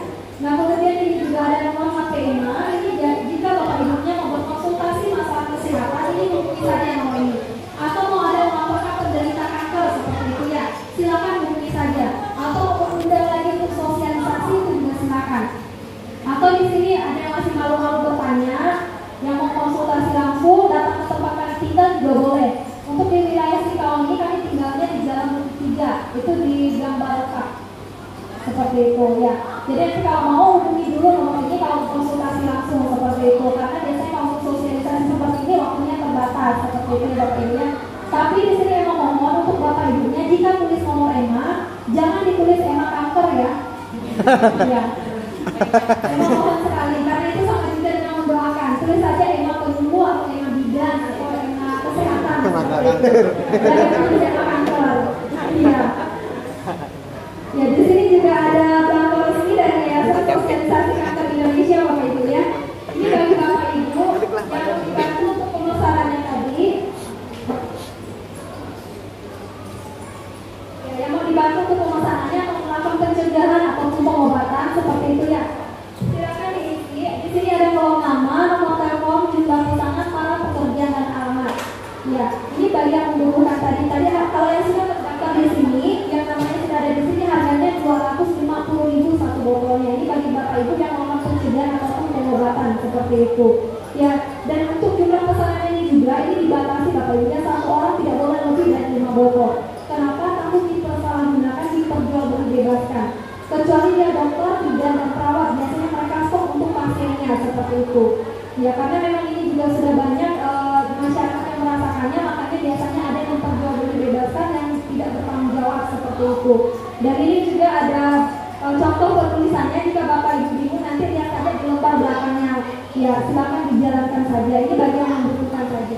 Nah kemudian ini juga ada nomor PMA. Ini jika bapak ibunya mau berkonsultasi masalah kesehatan, ini hubungi saja nomor ini. Atau mau ada melaporkan penderita kanker seperti itu ya, silakan hubungi saja. Atau undang lagi untuk sosialisasi itu juga silakan. Atau di sini ada yang masih malu-malu bertanya, yang mau konsultasi langsung datang ke tempat kami tinggal juga boleh. Untuk di wilayah Singkawang ini kami tinggalnya di Jalan 3, itu di Gang Barokah. Seperti itu ya. Jadi nanti kalau mau hubungi dulu nomor ini kalau konsultasi langsung seperti itu. Karena biasanya kalau sosialisasi seperti ini waktunya terbatas seperti itu bapak ibu ya. Tapi di sini emang mohon untuk bapak ibunya jika tulis nomor EMA jangan ditulis EMA kanker ya. Ya. Emang mohon sekali karena itu sama juga dengan mendoakan. Tulis saja EMA penyembuh atau EMA bidan atau EMA kesehatan. Jangan tulis EMA kanker. Iya. Ya di sini juga ada belangko resmi dari Yayasan Sosialisasi Kanker Indonesia bapak ibu ya. Ini bagi bapak ibu yang dibantu untuk pemesarannya tadi. Ya, yang mau dibantu untuk pemesanannya atau melakukan pencegahan ataupun pengobatan seperti itu ya. Silakan diisi. Di sini ada kolom nama, nomor telepon, jumlah pesanan, para pekerja dan alamat. Ya, ini bagi yang membutuhkan tadi kalau yang sudah terdaftar di sini, yang namanya sudah ada di sini harganya 250.000 satu botolnya. Ini bagi bapak ibu yang mau pencegahan ataupun pengobatan seperti itu. Ya, dan untuk jumlah pesanan ini juga ini dibatasi bapak ibunya 1 orang tidak boleh lebih dari 5 botol. Kenapa? Takut dipersalahgunakan, diperjualbelikan. Kecuali dia dokter, bidan dan perawat, biasanya mereka stok untuk pasiennya seperti itu. Ya, karena memang ini juga sudah banyak masyarakat yang merasakannya, makanya biasanya ada yang memperjualbelikan yang tidak bertanggung jawab seperti itu. Dan ini juga ada contoh penulisannya, jika bapak ibu bingung nanti lihat saja di lembar belakangnya. Ya, silakan dijalankan saja. Ini bagi yang membutuhkan saja.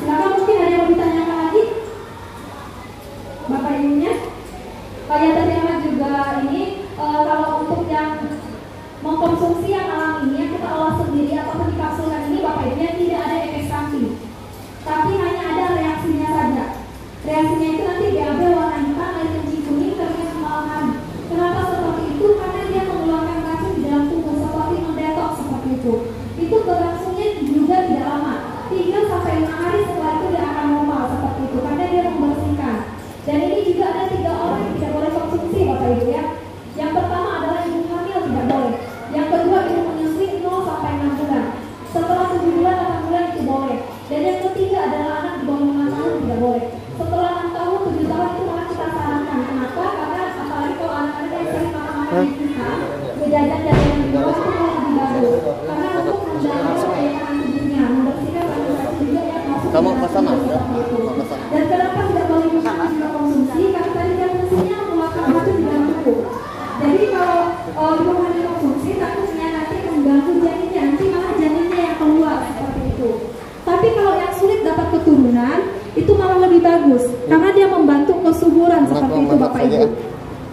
Silakan, mungkin ada yang mau ditanyakan lagi, bapak ibunya. Kayak tadi juga ini kalau untuk yang mengkonsumsi yang alami ini yang kita olah sendiri atau dikapsulkan ini bapak ibunya tidak ada efek samping, tapi hanya ada reaksinya saja. Reaksinya itu nanti BAB warna hitam, air kencing kuning, keringat malam hari. Kenapa seperti itu? Karena dia mengeluarkan racun di dalam tubuh seperti mendetoks seperti itu. Itu berlangsungnya juga tidak lama, 3 sampai 5 hari setelah itu dia akan normal seperti itu karena dia membersihkan. Dan ini juga ada 3 orang yang tidak boleh konsumsi bapak ibu ya. Yang pertama adalah ibu hamil tidak boleh. Yang kedua ibu menyusui 0 sampai 6 bulan. Setelah 7 bulan 8 bulan itu boleh. Dan yang ketiga adalah anak di bawah 5 tahun tidak boleh. Setelah 6 tahun 7 tahun itu malah kita sarankan. Kenapa? Karena apalagi kalau anak-anak yang sering makan di kita, berjajan dan yang di bawah itu malah lebih bagus. Karena untuk menjaga keseimbangan tubuhnya, membersihkan kandungan juga yang masuk
Kamu
ke
pesan
dalam
aja.
tubuh seperti itu. Dan kenapa tidak boleh juga konsumsi? Karena tadi kan fungsinya mengeluarkan racun di dalam tubuh. Jadi kalau ibu hamil konsumsi takutnya nanti mengganggu janinnya, nanti malah janinnya yang keluar seperti itu. Tapi kalau yang sulit dapat keturunan itu malah lebih bagus karena dia membantu kesuburan seperti itu bapak ibu.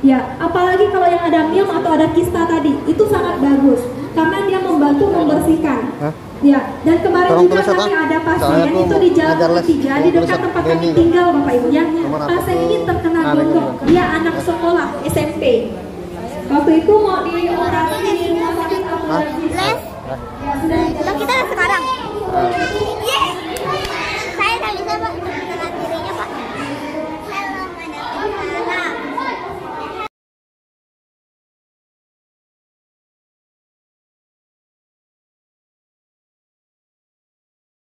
Ya, apalagi kalau yang ada miom atau ada kista tadi itu sangat bagus karena dia membantu membersihkan. Ya, dan kemarin juga kami ada pasien itu di Jalan 3 di dekat tempat kami tinggal bapak ibu ya. Pasien ini terkena gondok, dia anak sekolah SMP. Waktu itu mau dioperasi di rumah sakit ambulansi. Ya, sudah kita sekarang.